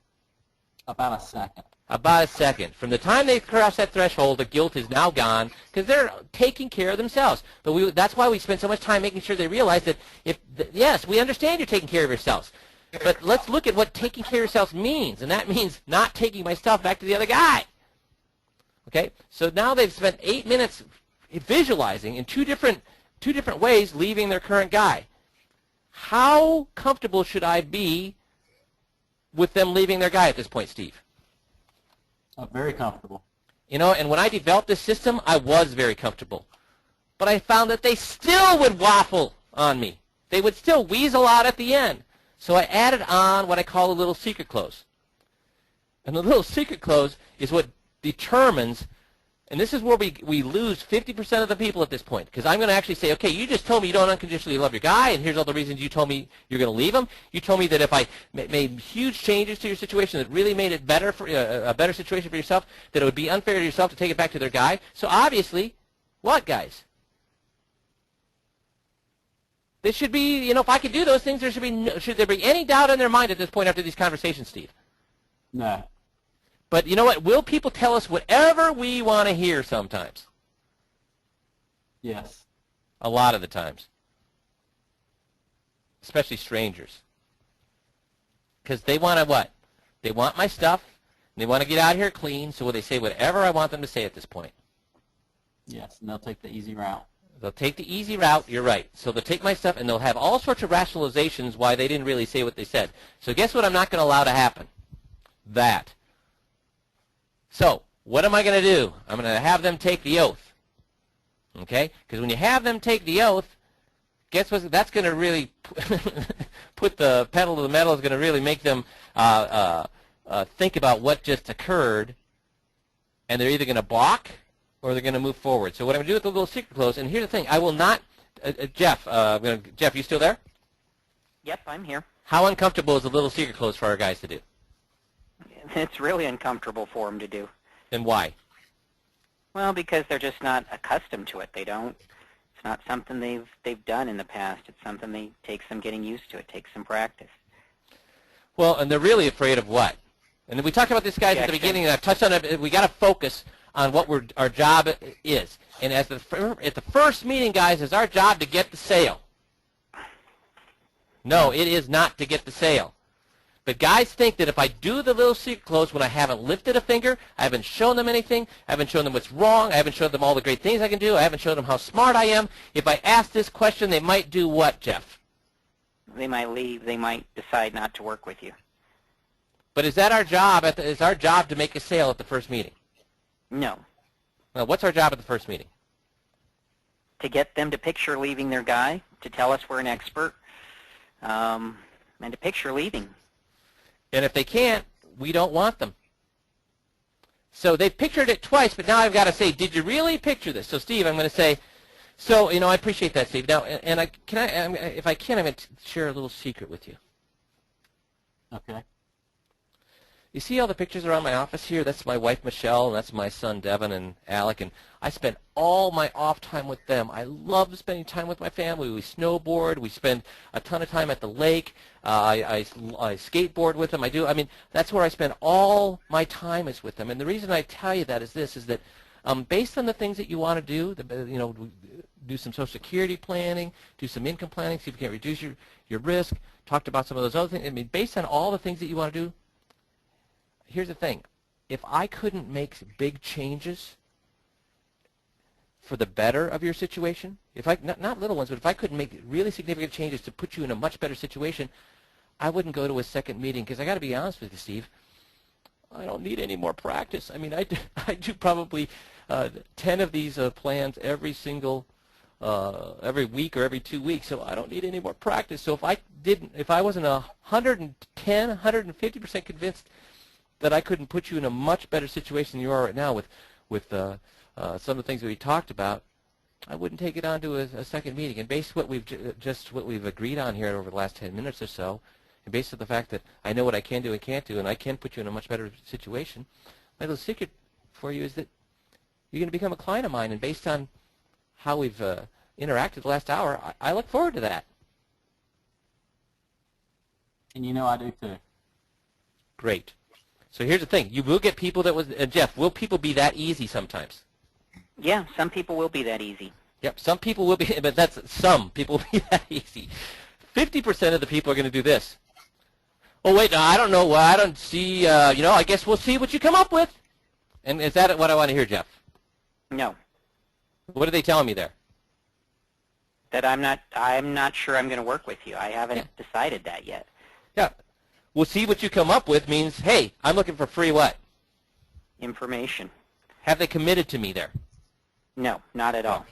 About a second. About a second. From the time they cross that threshold, the guilt is now gone because they're taking care of themselves. But that's why we spend so much time making sure they realize that yes, we understand you're taking care of yourselves. But let's look at what taking care of yourselves means, and that means not taking my stuff back to the other guy. Okay? So now they've spent 8 minutes visualizing in two different ways leaving their current guy. How comfortable should I be with them leaving their guy at this point, Steve? Very comfortable. You know, and when I developed this system, I was very comfortable. But I found that they still would waffle on me. They would still weasel out at the end. So I added on what I call a little secret close. And the little secret close is what determines, and this is where we lose 50% of the people at this point, because I'm going to actually say, okay, you just told me you don't unconditionally love your guy, and here's all the reasons you told me you're going to leave him. You told me that if I made huge changes to your situation that really made it better for a better situation for yourself, that it would be unfair to yourself to take it back to their guy. So obviously, what, guys? This should be, you know, if I could do those things, should there be any doubt in their mind at this point after these conversations, Steve? No. But you know what? Will people tell us whatever we want to hear sometimes? Yes. A lot of the times. Especially strangers. Because they want to what? They want my stuff. And they want to get out of here clean, so will they say whatever I want them to say at this point? Yes, and they'll take the easy route. They'll take the easy route, you're right. So they'll take my stuff, and they'll have all sorts of rationalizations why they didn't really say what they said. So guess what I'm not going to allow to happen? That. So what am I going to do? I'm going to have them take the oath. Okay? Because when you have them take the oath, guess what? That's going to really put the pedal to the metal. Is going to really make them think about what just occurred, and they're either going to balk or they're going to move forward. So what I'm going to do with the little secret close, and here's the thing, I will not, Jeff, Jeff, you still there? Yep, I'm here. How uncomfortable is the little secret close for our guys to do? It's really uncomfortable for them to do. And why? Well, because they're just not accustomed to it. It's not something they've done in the past. It's something that takes them getting used to. It takes some practice. Well, and they're really afraid of what? And we talked about this, guys, at the beginning, and I've touched on it. We got to focus on what our job is. And at the first meeting, guys, is our job to get the sale. No, it is not to get the sale. But guys think that if I do the little secret close when I haven't lifted a finger, I haven't shown them anything, I haven't shown them what's wrong, I haven't shown them all the great things I can do, I haven't shown them how smart I am, if I ask this question, they might do what, Jeff? They might leave. They might decide not to work with you. But is that our job? Is our job to make a sale at the first meeting? No. Well, what's our job at the first meeting? To get them to picture leaving their guy, to tell us we're an expert, and to picture leaving. And if they can't, we don't want them. So they've pictured it twice, but now I've got to say, did you really picture this? So, Steve, I'm going to say, so, you know, I appreciate that, Steve. Now, and if I can, I'm going to share a little secret with you. Okay. You see all the pictures around my office here? That's my wife, Michelle, and that's my son, Devin and Alec, and I spend all my off time with them. I love spending time with my family. We snowboard. We spend a ton of time at the lake. I skateboard with them. I mean, that's where I spend all my time is with them. And the reason I tell you that is this, is that based on the things that you want to do, you know, do some Social Security planning, do some income planning, see if you can reduce your risk, talked about some of those other things. I mean, based on all the things that you want to do, here's the thing. If I couldn't make big changes for the better of your situation, if I not little ones, but if I couldn't make really significant changes to put you in a much better situation, I wouldn't go to a second meeting, because I got to be honest with you, Steve, I don't need any more practice. I mean, I do probably 10 of these plans every week or every 2 weeks, so I don't need any more practice. So if I wasn't 110, 150% convinced that I couldn't put you in a much better situation than you are right now with some of the things that we talked about, I wouldn't take it on to a second meeting. And based on what we've agreed on here over the last 10 minutes or so, and based on the fact that I know what I can do and can't do, and I can put you in a much better situation, my little secret for you is that you're going to become a client of mine. And based on how we've interacted the last hour, I look forward to that. And you know I do too. Great. So here's the thing. You will get people that was, Jeff, will people be that easy sometimes? Yeah, some people will be that easy. Yep, some people will be, but that's some people will be that easy. 50% of the people are going to do this. Oh, wait, no, I don't know. I don't see, I guess we'll see what you come up with. And is that what I want to hear, Jeff? No. What are they telling me there? That I'm not sure I'm going to work with you. I haven't decided that yet. Yeah. We'll see what you come up with means, hey, I'm looking for free what? Information. Have they committed to me there? No, not at all.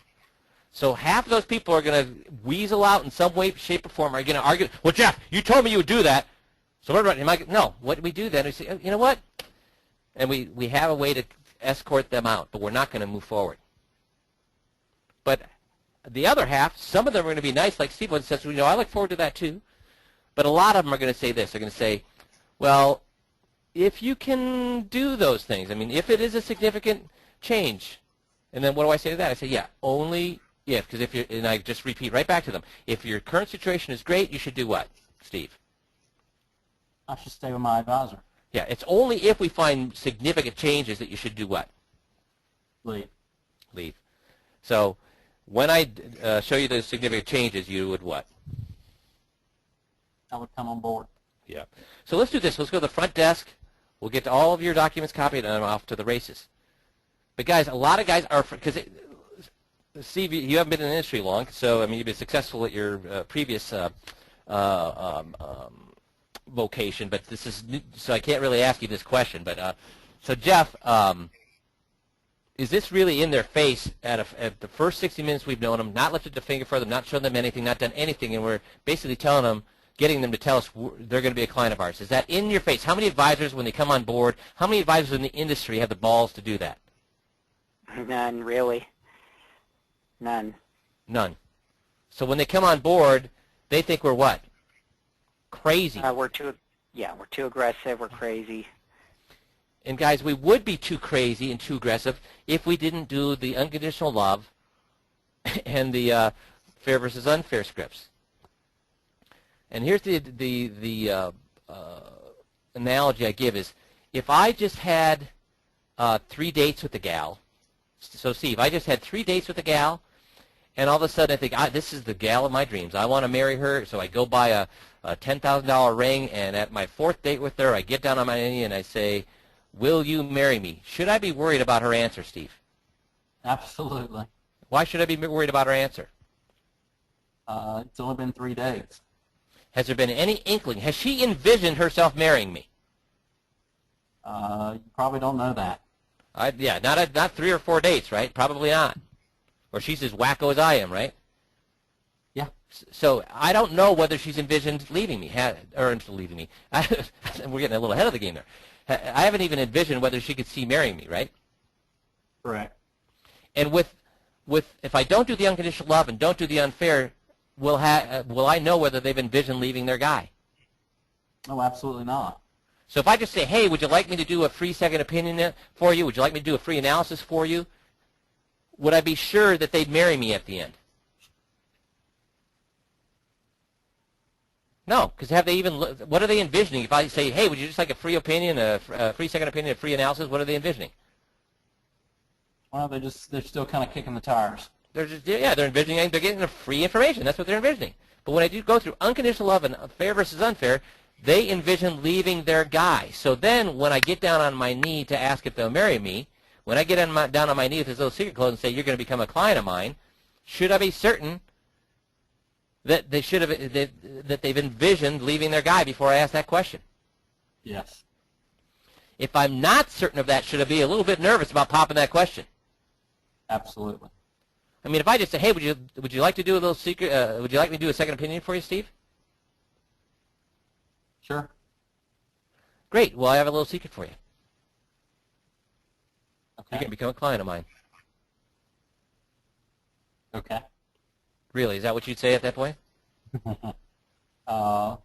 So half of those people are going to weasel out in some way, shape, or form, are going to argue, well, Jeff, you told me you would do that. So what about, no, what do we do then? We say, you know what? And we have a way to escort them out, but we're not going to move forward. But the other half, some of them are going to be nice, like Steve says, I look forward to that too. But a lot of them are going to say this. They're going to say, well, if you can do those things, I mean, if it is a significant change, and then what do I say to that? I say, yeah, only if, because if you're, and I just repeat right back to them, if your current situation is great, you should do what, Steve? I should stay with my advisor. Yeah, it's only if we find significant changes that you should do what? Leave. Leave. So when I show you those significant changes, you would what? I would come on board. Yeah. So let's do this. Let's go to the front desk. We'll get all of your documents copied, and I'm off to the races. But guys, a lot of guys are, because Steve, you haven't been in the industry long, so I mean you've been successful at your previous vocation, but this is new, so I can't really ask you this question. But so Jeff, is this really in their face at the first 60 minutes we've known them, not lifted the finger for them, not shown them anything, not done anything, and we're basically telling them, getting them to tell us they're going to be a client of ours? Is that in your face? How many advisors, when they come on board, how many advisors in the industry have the balls to do that? None, really. None. None. So when they come on board, they think we're what? Crazy. We're too aggressive. We're crazy. And guys, we would be too crazy and too aggressive if we didn't do the unconditional love and the fair versus unfair scripts. And here's the analogy I give is, if I just had 3 dates with the gal, so Steve, I just had 3 dates with the gal, and all of a sudden I think, this is the gal of my dreams. I want to marry her, so I go buy a $10,000 ring, and at my 4th date with her, I get down on my knee and I say, will you marry me? Should I be worried about her answer, Steve? Absolutely. Why should I be worried about her answer? It's only been 3 days. Has there been any inkling? Has she envisioned herself marrying me? You probably don't know that. Yeah, not 3 or 4 dates, right? Probably not. Or she's as wacko as I am, right? Yeah. So I don't know whether she's envisioned leaving me, or leaving me. We're getting a little ahead of the game there. I haven't even envisioned whether she could see marrying me, right? Correct. And with if I don't do the unconditional love and don't do the unfair, will I know whether they've envisioned leaving their guy? No, absolutely not. So if I just say, hey, would you like me to do a free second opinion for you? Would you like me to do a free analysis for you? Would I be sure that they'd marry me at the end? No, because what are they envisioning? If I say, hey, would you just like a free opinion, a free second opinion, a free analysis, what are they envisioning? Well, they're still kind of kicking the tires. They're envisioning, they're getting a free information. That's what they're envisioning. But when I do go through unconditional love and fair versus unfair, they envision leaving their guy. So then when I get down on my knee to ask if they'll marry me, when I get down on my knee with this little secret close and say, you're going to become a client of mine, should I be certain that that they've envisioned leaving their guy before I ask that question? Yes. If I'm not certain of that, should I be a little bit nervous about popping that question? Absolutely. I mean, if I just say, hey, would you like to do a little secret? Would you like me to do a second opinion for you, Steve? Sure. Great. Well, I have a little secret for you. You Okay. can become a client of mine. Okay. Really? Is that what you'd say at that point? Well,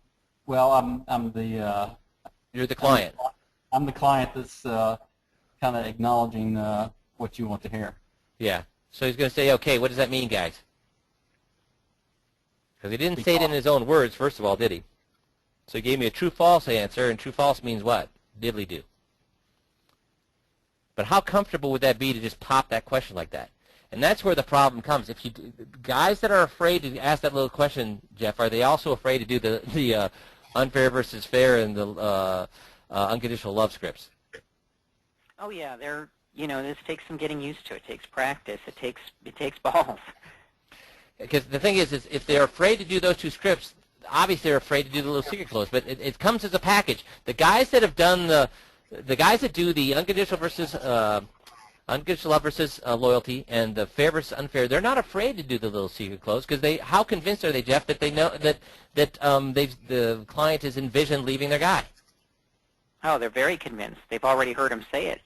I'm the You're the client. I'm the client that's kind of acknowledging what you want to hear. Yeah. So he's going to say, okay, what does that mean, guys? Because he didn't say it in his own words, first of all, did he? So he gave me a true-false answer, and true-false means what? Diddly-do. But how comfortable would that be to just pop that question like that? And that's where the problem comes. If you guys that are afraid to ask that little question, Jeff, are they also afraid to do the unfair versus fair and the unconditional love scripts? Oh yeah, this takes some getting used to. It takes practice. It takes balls. Because the thing is if they're afraid to do those two scripts, obviously they're afraid to do the little secret close. But it comes as a package. The guys that have done the guys that do the unconditional love versus loyalty and the fair versus unfair, they're not afraid to do the little secret close because how convinced are they, Jeff, that they know that the client is envisioned leaving their guy? Oh, they're very convinced. They've already heard him say it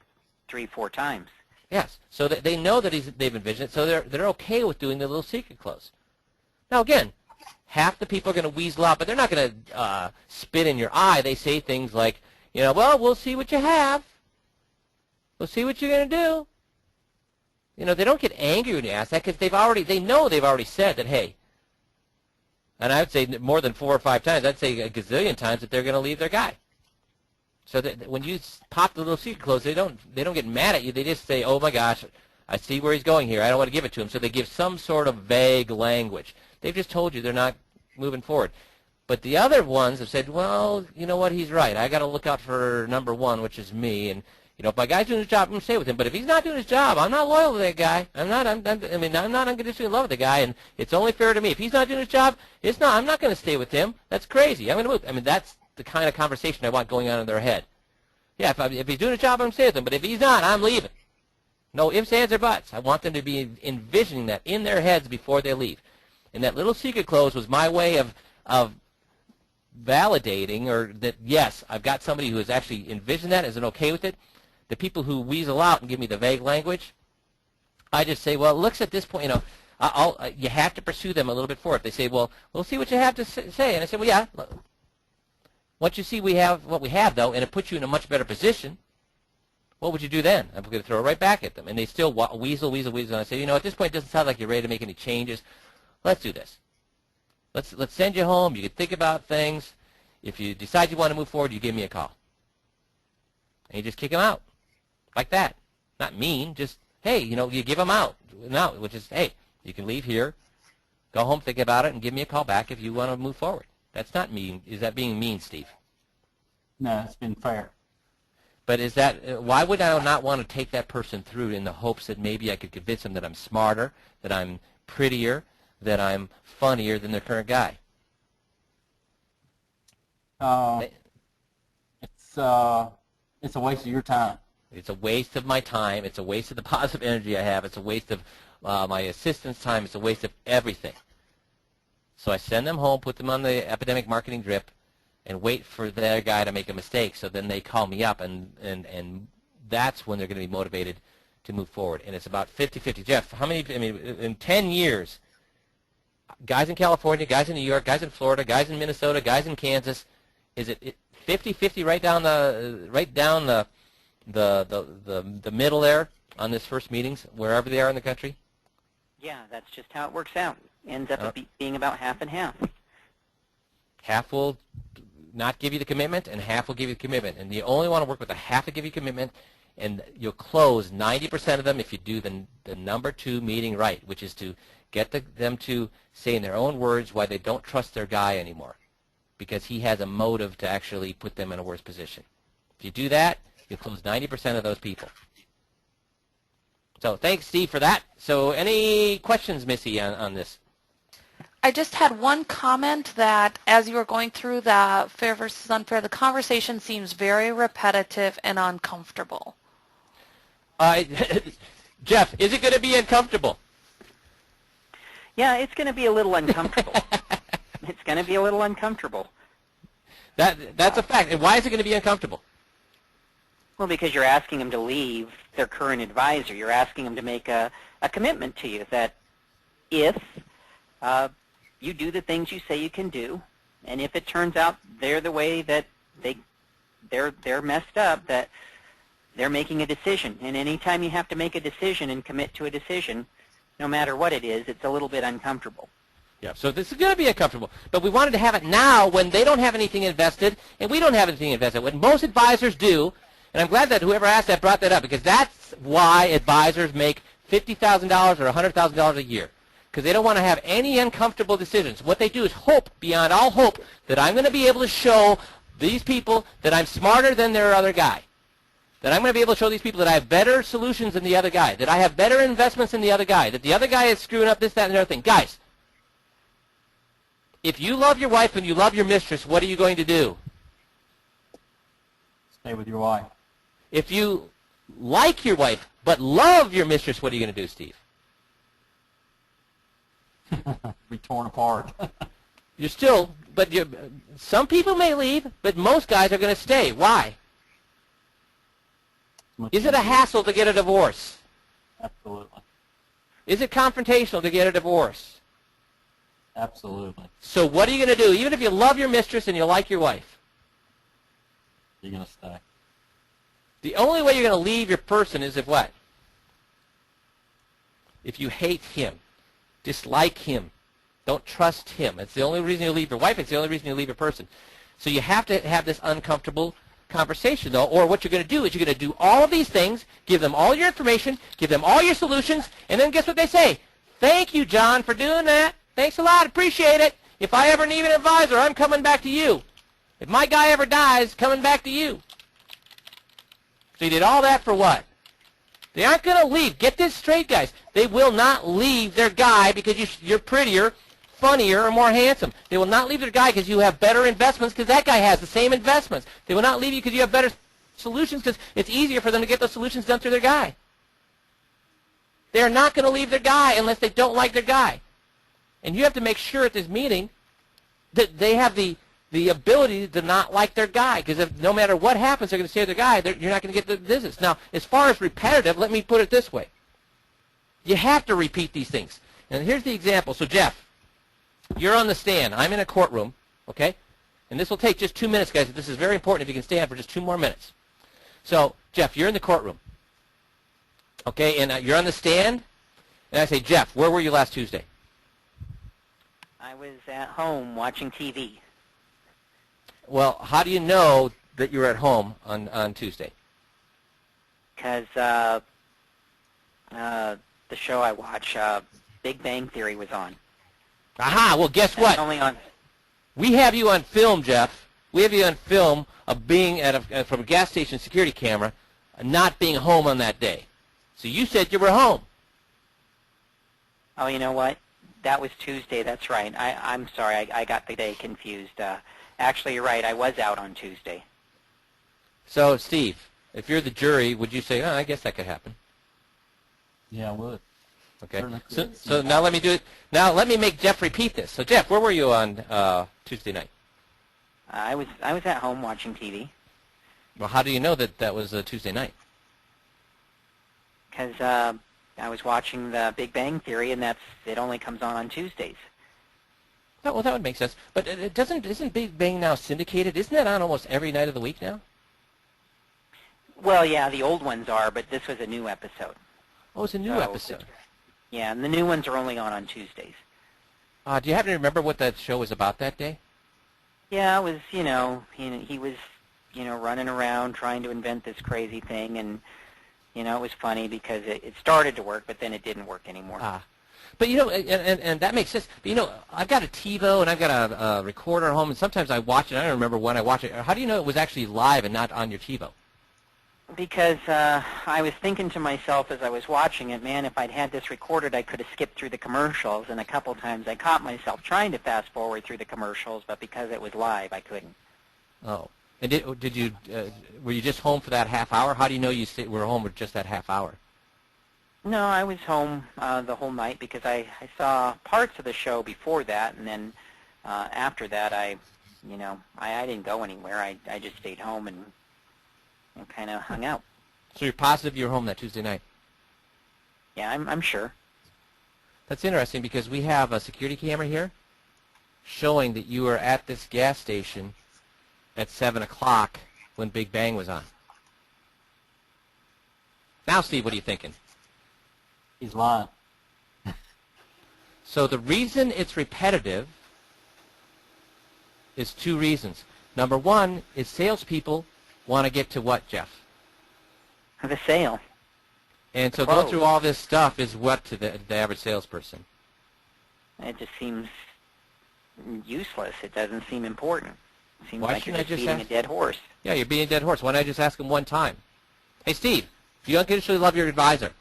3-4 times. Yes, so they know that they've envisioned it, so they're okay with doing the little secret close. Now again, half the people are going to weasel out, but they're not going to spit in your eye. They say things like, well, we'll see what you have. We'll see what you're going to do. They don't get angry when you ask that because they know they've already said that, hey, and I would say more than 4 or 5 times, I'd say a gazillion times that they're going to leave their guy. So that when you pop the little secret close, they don't get mad at you. They just say, oh my gosh, I see where he's going here. I don't want to give it to him. So they give some sort of vague language. They've just told you they're not moving forward. But the other ones have said, well, you know what, he's right. I got to look out for number one, which is me. And if my guy's doing his job, I'm going to stay with him. But if he's not doing his job, I'm not loyal to that guy. I'm not unconditionally in love with the guy, and it's only fair to me. If he's not doing his job, I'm not going to stay with him. That's crazy. I'm going to move. That's the kind of conversation I want going on in their head. Yeah, if he's doing his job, I'm staying with him. But if he's not, I'm leaving. No ifs, ands, or buts. I want them to be envisioning that in their heads before they leave. And that little secret close was my way of validating, or that, yes, I've got somebody who has actually envisioned that, is okay with it. The people who weasel out and give me the vague language, I just say, well, it looks at this point, you have to pursue them a little bit for it. They say, well, we'll see what you have to say. And I say, well, yeah. Once you see what we have, though, and it puts you in a much better position, what would you do then? I'm going to throw it right back at them. And they still weasel. And I say, at this point, it doesn't sound like you're ready to make any changes. Let's do this. Let's send you home. You can think about things. If you decide you want to move forward, you give me a call. And you just kick them out. Like that. Not mean, just, hey, you give them out. No, which is, hey, you can leave here, go home, think about it, and give me a call back if you want to move forward. That's not mean. Is that being mean, Steve? No, it's been fair. But is that, why would I not want to take that person through in the hopes that maybe I could convince them that I'm smarter, that I'm prettier, that I'm funnier than their current guy? It's a waste of your time. It's a waste of my time. It's a waste of the positive energy I have. It's a waste of my assistant's time. It's a waste of everything. So I send them home, put them on the epidemic marketing drip, and wait for their guy to make a mistake. So then they call me up, and that's when they're going to be motivated to move forward. And it's about 50-50. Jeff, in 10 years, guys in California, guys in New York, guys in Florida, guys in Minnesota, guys in Kansas, is it 50-50 right down the middle there on this first meetings, wherever they are in the country? Yeah, that's just how it works out. Ends up being about half and half. Half will not give you the commitment, and half will give you the commitment. And you only want to work with the half to give you commitment, and you'll close 90% of them if you do the number 2 meeting right, which is to get them to say in their own words why they don't trust their guy anymore, because he has a motive to actually put them in a worse position. If you do that, you'll close 90% of those people. So thanks, Steve, for that. So any questions, Missy, on this? I just had one comment that as you were going through the fair versus unfair, the conversation seems very repetitive and uncomfortable. Jeff, is it going to be uncomfortable? Yeah, it's going to be a little uncomfortable. It's going to be a little uncomfortable. That's a fact. And why is it going to be uncomfortable? Well, because you're asking them to leave their current advisor. You're asking them to make a commitment to you that if you do the things you say you can do, and if it turns out they're the way that they're messed up, that they're making a decision. And anytime you have to make a decision and commit to a decision, no matter what it is, it's a little bit uncomfortable. Yeah, so this is going to be uncomfortable. But we wanted to have it now when they don't have anything invested and we don't have anything invested. What most advisors do, and I'm glad that whoever asked that brought that up, because that's why advisors make $50,000 or $100,000 a year, because they don't want to have any uncomfortable decisions. What they do is hope, beyond all hope, that I'm going to be able to show these people that I'm smarter than their other guy, that I'm going to be able to show these people that I have better solutions than the other guy, that I have better investments than the other guy, that the other guy is screwing up this, that, and the other thing. Guys, if you love your wife and you love your mistress, what are you going to do? Stay with your wife. If you like your wife but love your mistress, what are you going to do, Steve? Be torn apart. You're still, but some people may leave, but most guys are going to stay. Why? Is it a hassle to get a divorce? Absolutely. Is it confrontational to get a divorce? Absolutely. So what are you going to do? Even if you love your mistress and you like your wife, You're going to stay. the only way you're going to leave your person is if what? If you hate him, dislike him, don't trust him. It's the only reason you leave your wife. It's the only reason you leave your person. So you have to have this uncomfortable conversation, though, or what you're going to do is you're going to do all of these things, give them all your information, give them all your solutions, and then guess what they say? Thank you, John, for doing that. Thanks a lot. Appreciate it. If I ever need an advisor, I'm coming back to you. If my guy ever dies, coming back to you. So you did all that for what? They aren't going to leave. Get this straight, guys. They will not leave their guy because you're prettier, funnier, or more handsome. They will not leave their guy because you have better investments because that guy has the same investments. They will not leave you because you have better solutions because it's easier for them to get those solutions done through their guy. They're not going to leave their guy unless they don't like their guy. And you have to make sure at this meeting that they have the ability to not like their guy, because if no matter what happens, they're going to stay with their guy. You're not going to get the business. Now, as far as repetitive, let me put it this way. You have to repeat these things. And here's the example. So, Jeff, you're on the stand. I'm in a courtroom, okay? And this will take just 2 minutes, guys. This is very important if you can stay on for just 2 more minutes. So, Jeff, you're in the courtroom, okay? And you're on the stand, and I say, Jeff, where were you last Tuesday? I was at home watching TV. Well, how do you know that you were at home on Tuesday? Because the show I watch, Big Bang Theory, was on. Aha, well, guess what? It's only on. We have you on film, Jeff. We have you on film of being from a gas station security camera, not being home on that day. So you said you were home. Oh, you know what? That was Tuesday. That's right. I'm sorry. I got the day confused. Actually, you're right. I was out on Tuesday. So, Steve, if you're the jury, would you say, oh, I guess that could happen? Yeah, I would. Okay. So now let me do it. Now let me make Jeff repeat this. So, Jeff, where were you on Tuesday night? I was at home watching TV. Well, how do you know that that was Tuesday night? Because I was watching the Big Bang Theory, and it only comes on Tuesdays. Oh, well, that would make sense. But isn't Big Bang now syndicated? Isn't that on almost every night of the week now? Well, yeah, the old ones are, but this was a new episode. Oh, it's a new episode. Yeah, and the new ones are only on Tuesdays. Do you happen to remember what that show was about that day? Yeah, it was, he was, running around trying to invent this crazy thing, and, it was funny because it started to work, but then it didn't work anymore. But, and that makes sense. But, I've got a TiVo and I've got a recorder at home, and sometimes I watch it. I don't remember when I watch it. How do you know it was actually live and not on your TiVo? Because I was thinking to myself as I was watching it, man, if I'd had this recorded, I could have skipped through the commercials, and a couple times I caught myself trying to fast forward through the commercials, but because it was live, I couldn't. Oh. And did you were you just home for that half hour? How do you know you were home for just that half hour? No, I was home the whole night because I saw parts of the show before that, and then after that I didn't go anywhere. I just stayed home and and kind of hung out. So you're positive you were home that Tuesday night? Yeah, I'm sure. That's interesting because we have a security camera here showing that you were at this gas station at 7 o'clock when Big Bang was on. Now, Steve, what are you thinking? He's lying. So the reason it's repetitive is two reasons. Number one is salespeople want to get to what, Jeff? The sale. And so going through all this stuff is what to the average salesperson? It just seems useless. It doesn't seem important. It seems Why like you're shouldn't I just just beating a ask- dead horse. Yeah, you're beating a dead horse. Why don't I just ask him one time? Hey, Steve, do you unconditionally love your advisor?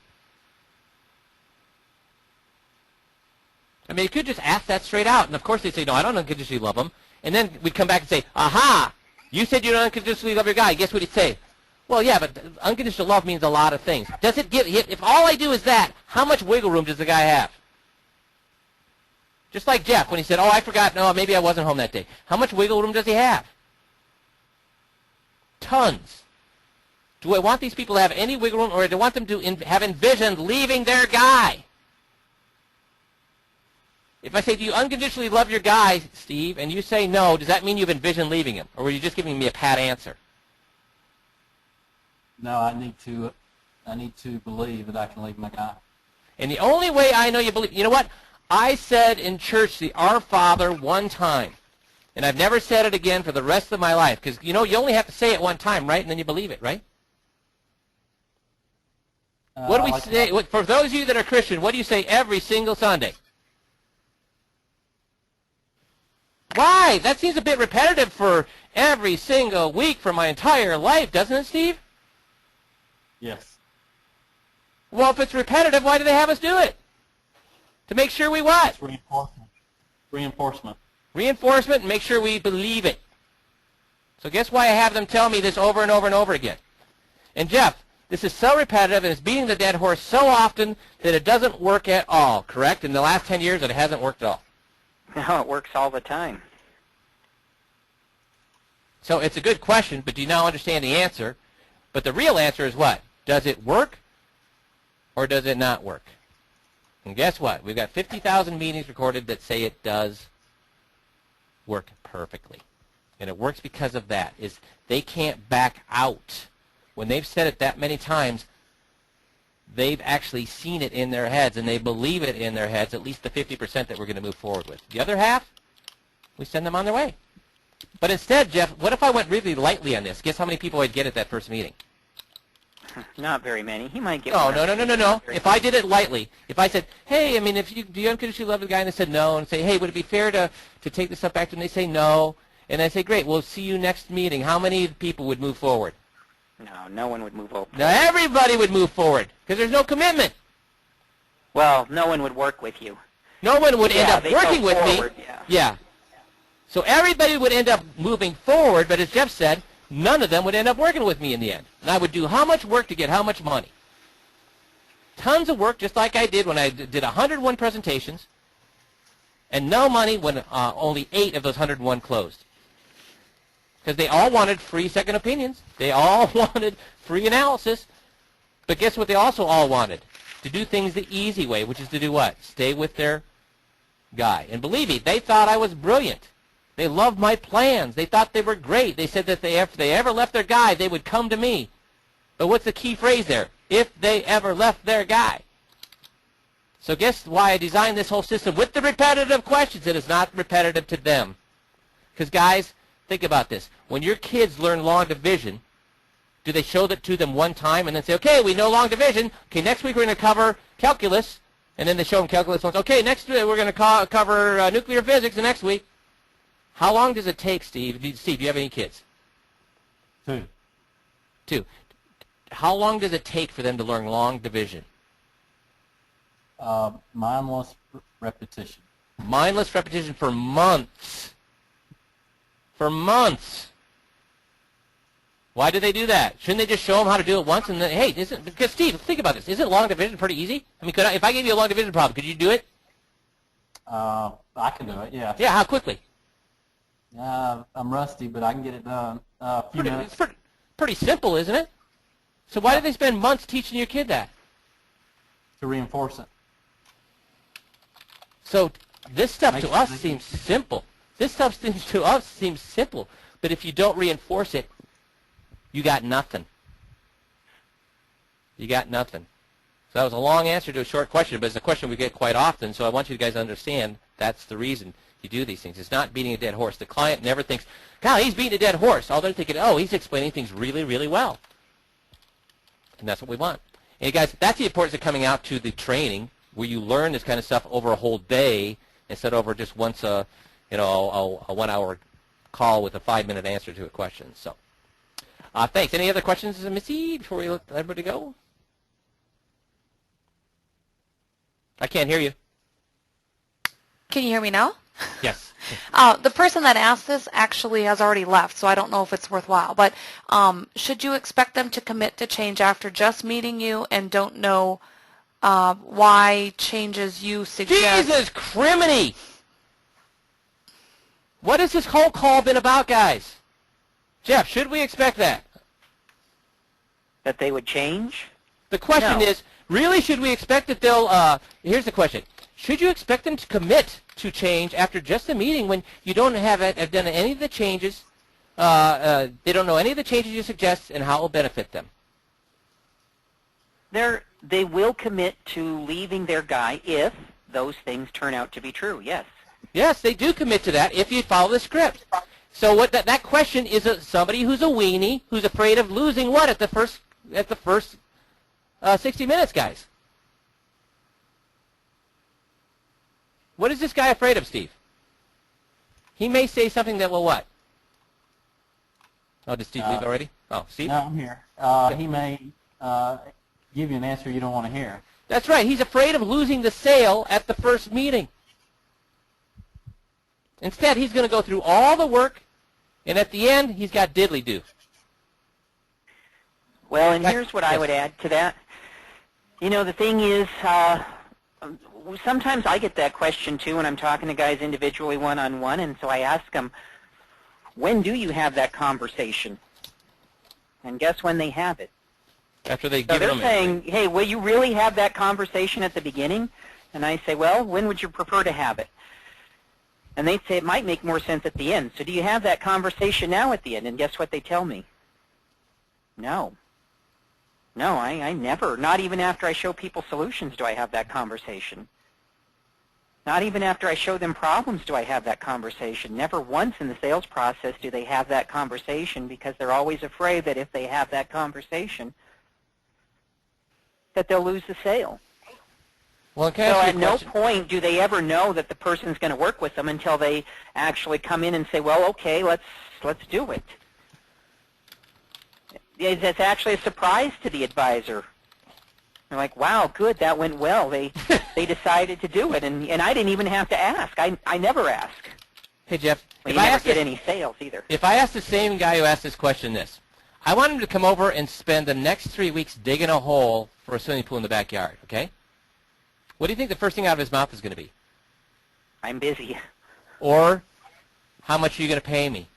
I mean, you could just ask that straight out. And, of course, they'd say, no, I don't unconditionally love him. And then we'd come back and say, aha, you said you don't unconditionally love your guy. Guess what he'd say? Well, yeah, but unconditional love means a lot of things. Does it give, if all I do is that, how much wiggle room does the guy have? Just like Jeff, when he said, oh, I forgot, no, maybe I wasn't home that day. How much wiggle room does he have? Tons. Do I want these people to have any wiggle room, or do I want them to have envisioned leaving their guy? If I say, do you unconditionally love your guy, Steve, and you say no, does that mean you've envisioned leaving him? Or were you just giving me a pat answer? No, I need to believe that I can leave my guy. And the only way I know you believe, you know what? I said in church the Our Father one time, and I've never said it again for the rest of my life, because, you know, you only have to say it one time, right? And then you believe it, right? What do we say? For those of you that are Christian, what do you say every single Sunday? Why? That seems a bit repetitive for every single week for my entire life, doesn't it, Steve? Yes. Well, if it's repetitive, why do they have us do it? To make sure we what? It's reinforcement. Reinforcement. Reinforcement and make sure we believe it. So guess why I have them tell me this over and over and over again? And Jeff, this is so repetitive and it's beating the dead horse so often that it doesn't work at all, correct? In the last 10 years, it hasn't worked at all. No, it works all the time. So it's a good question, but do you now understand the answer? But the real answer is what? Does it work or does it not work? And guess what? We've got 50,000 meetings recorded that say it does work perfectly. And it works because of that, is they can't back out. When they've said it that many times, they've actually seen it in their heads, and they believe it in their heads, at least the 50% that we're going to move forward with. The other half, we send them on their way. But instead, Jeff, what if I went really lightly on this? Guess how many people I'd get at that first meeting? Not very many. He might get Oh, one. no. If I did it lightly, if I said, hey, I mean, do you unconditionally love the guy? And they said no, and say, hey, would it be fair to take this up back to them? And they say no. And I say, great, we'll see you next meeting. How many people would move forward? No, no one would move over. Now, everybody would move forward because there's no commitment. Well, no one would work with you. No one would end up they go working with forward, me. Yeah. So everybody would end up moving forward, but as Jeff said, none of them would end up working with me in the end. And I would do how much work to get how much money? Tons of work, just like I did when I did 101 presentations, and no money when only 8 of those 101 closed. Because they all wanted free second opinions. They all wanted free analysis. But guess what they also all wanted? To do things the easy way, which is to do what? Stay with their guy. And believe me, they thought I was brilliant. They loved my plans. They thought they were great. They said that if they ever left their guy, they would come to me. But what's the key phrase there? If they ever left their guy. So guess why I designed this whole system with the repetitive questions. It is not repetitive to them. Because guys, think about this. When your kids learn long division, do they show that to them one time and then say, okay, we know long division. Okay, next week we're going to cover calculus. And then they show them calculus once. Okay, next week we're going to cover nuclear physics the next week. How long does it take, Steve? Steve, do you have any kids? 2. 2. How long does it take for them to learn long division? Mindless repetition. Mindless repetition for months. For months. Why do they do that? Shouldn't they just show them how to do it once and then, hey, because Steve, think about this. Isn't long division pretty easy? I mean, if I gave you a long division problem, could you do it? I can do it, yeah. Yeah, how quickly? I'm rusty, but I can get it done. A few minutes. Pretty simple, isn't it? So why did they spend months teaching your kid that? To reinforce it. So this stuff Makes to us sense. seems simple. This stuff to us seems simple. But if you don't reinforce it, you got nothing. You got nothing. So that was a long answer to a short question, but it's a question we get quite often, so I want you guys to understand that's the reason you do these things. It's not beating a dead horse. The client never thinks, God, he's beating a dead horse. All they're thinking, oh, he's explaining things really, really well. And that's what we want. And guys, that's the importance of coming out to the training where you learn this kind of stuff over a whole day instead of over just once a 1 hour call with a 5-minute answer to a question. So thanks. Any other questions, Missy, before we let everybody go? I can't hear you. Can you hear me now? Yes. The person that asked this actually has already left, so I don't know if it's worthwhile. But should you expect them to commit to change after just meeting you and don't know why changes you suggest? Jesus criminy! What has this whole call been about, guys? Jeff, should we expect that? That they would change? The question No. is, really, should we expect that they'll, here's the question. Should you expect them to commit to change after just a meeting when you don't have done any of the changes, they don't know any of the changes you suggest and how it will benefit them? They will commit to leaving their guy if those things turn out to be true, yes. Yes, they do commit to that if you follow the script. So what that question is somebody who's a weenie, who's afraid of losing what at the first 60 minutes, guys? What is this guy afraid of, Steve? He may say something that will what? Oh, did Steve leave already? Oh, Steve? No, I'm here. He may give you an answer you don't want to hear. That's right. He's afraid of losing the sale at the first meeting. Instead, he's going to go through all the work, and at the end, he's got diddly-do. Well, and here's what I would add to that. You know, the thing is, sometimes I get that question, too, when I'm talking to guys individually one-on-one, and so I ask them, when do you have that conversation? And guess when they have it? After they So give they're them saying, hey, will you really have that conversation at the beginning? And I say, well, when would you prefer to have it? And they say it might make more sense at the end. So do you have that conversation now at the end? And guess what they tell me? No. No, I never. Not even after I show people solutions do I have that conversation. Not even after I show them problems do I have that conversation. Never once in the sales process do they have that conversation because they're always afraid that if they have that conversation, that they'll lose the sale. Well, can I So ask at you a no question? point do they ever know that the person's going to work with them until they actually come in and say, well, okay, let's do it. It's actually a surprise to the advisor. They're like, wow, good, that went well. They decided to do it, and I didn't even have to ask. I never ask. Hey, Jeff, Well, if you I never ask get this, any sales either. if I ask the same guy who asked this question I want him to come over and spend the next 3 weeks digging a hole for a swimming pool in the backyard, okay? What do you think the first thing out of his mouth is going to be? I'm busy. Or, how much are you going to pay me?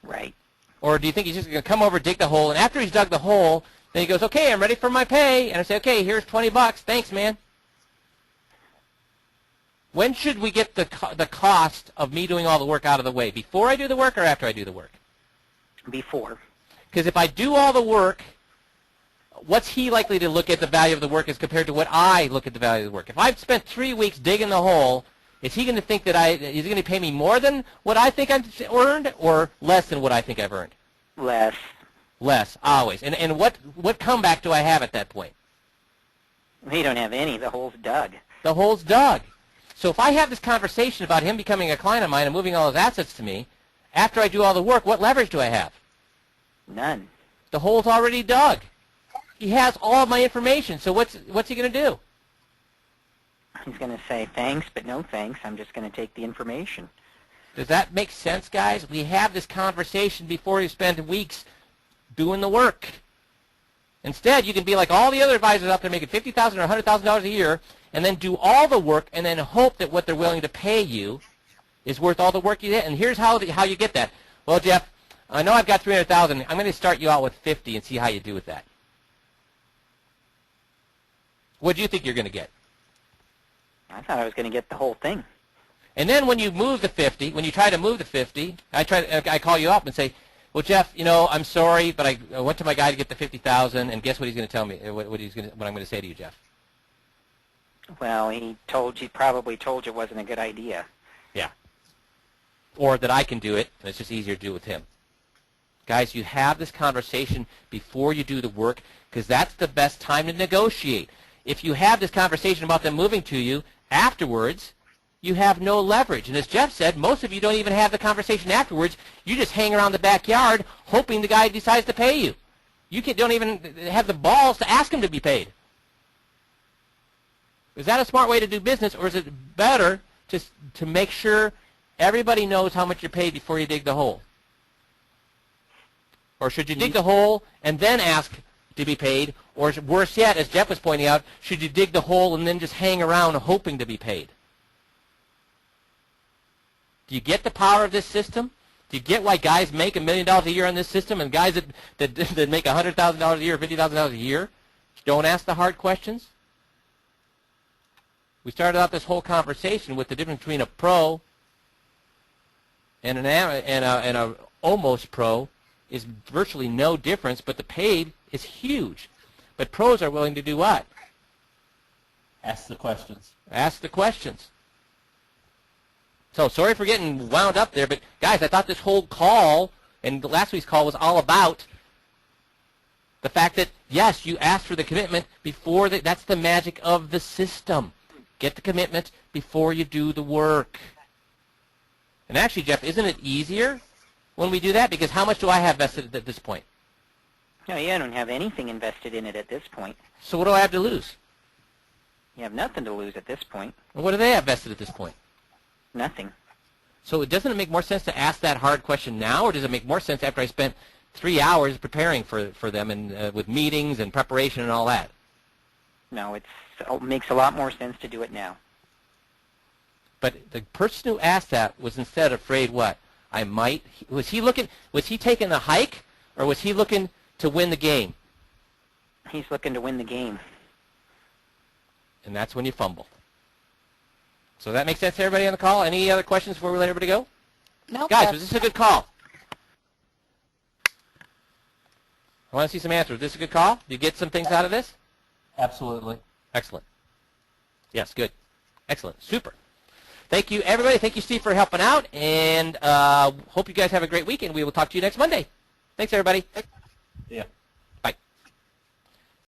Right. Or do you think he's just going to come over, dig the hole, and after he's dug the hole, then he goes, okay, I'm ready for my pay, and I say, okay, here's $20. Thanks, man. When should we get the cost of me doing all the work out of the way? Before I do the work or after I do the work? Before. Because if I do all the work, what's he likely to look at the value of the work as compared to what I look at the value of the work? If I've spent 3 weeks digging the hole, is he going to think that is he going to pay me more than what I think I've earned or less than what I think I've earned? Less. Less, always. And what comeback do I have at that point? We don't have any. The hole's dug. The hole's dug. So if I have this conversation about him becoming a client of mine and moving all his assets to me, after I do all the work, what leverage do I have? None. The hole's already dug. He has all of my information, so what's he going to do? He's going to say, thanks, but no thanks. I'm just going to take the information. Does that make sense, guys? We have this conversation before you spend weeks doing the work. Instead, you can be like all the other advisors out there making $50,000 or $100,000 a year and then do all the work and then hope that what they're willing to pay you is worth all the work you did. And here's how you get that. Well, Jeff, I know I've got 300,000. I'm going to start you out with 50 and see how you do with that. What do you think you're going to get? I thought I was going to get the whole thing. And then when you move the 50, when you try to move the 50, I call you up and say, well, Jeff, you know, I'm sorry, but I went to my guy to get the 50,000, and guess what he's going to tell me? What I'm going to say to you, Jeff? Well, he probably told you it wasn't a good idea. Yeah. Or that I can do it, and it's just easier to do with him. Guys, you have this conversation before you do the work, because that's the best time to negotiate. If you have this conversation about them moving to you afterwards, you have no leverage. And as Jeff said, most of you don't even have the conversation afterwards. You just hang around the backyard hoping the guy decides to pay you. You don't even have the balls to ask him to be paid. Is that a smart way to do business, or is it better to make sure everybody knows how much you're paid before you dig the hole? Or should you dig the hole and then ask to be paid? Or worse yet, as Jeff was pointing out, should you dig the hole and then just hang around hoping to be paid? Do you get the power of this system? Do you get why guys make $1 million a year on this system, and guys that make $100,000 a year or $50,000 a year don't ask the hard questions? We started out this whole conversation with the difference between a pro and a almost pro is virtually no difference, but the paid is huge. But pros are willing to do what? Ask the questions. Ask the questions. So sorry for getting wound up there, but guys, I thought this whole call and last week's call was all about the fact that, yes, you asked for the commitment before that's the magic of the system. Get the commitment before you do the work. And actually, Jeff, isn't it easier when we do that? Because how much do I have vested at this point? No, you don't have anything invested in it at this point. So what do I have to lose? You have nothing to lose at this point. And what do they have vested at this point? Nothing. So doesn't it make more sense to ask that hard question now, or does it make more sense after I spent 3 hours preparing for them and with meetings and preparation and all that? No, it makes a lot more sense to do it now. But the person who asked that was instead afraid what? Was he taking a hike, or was he looking to win the game? He's looking to win the game. And that's when you fumble. So that makes sense to everybody on the call? Any other questions before we let everybody go? No. Guys, was this a good call? I want to see some answers. Was this a good call? Did you get some things out of this? Absolutely. Excellent. Yes, good. Excellent. Super. Thank you, everybody. Thank you, Steve, for helping out. And hope you guys have a great weekend. We will talk to you next Monday. Thanks, everybody. Yeah.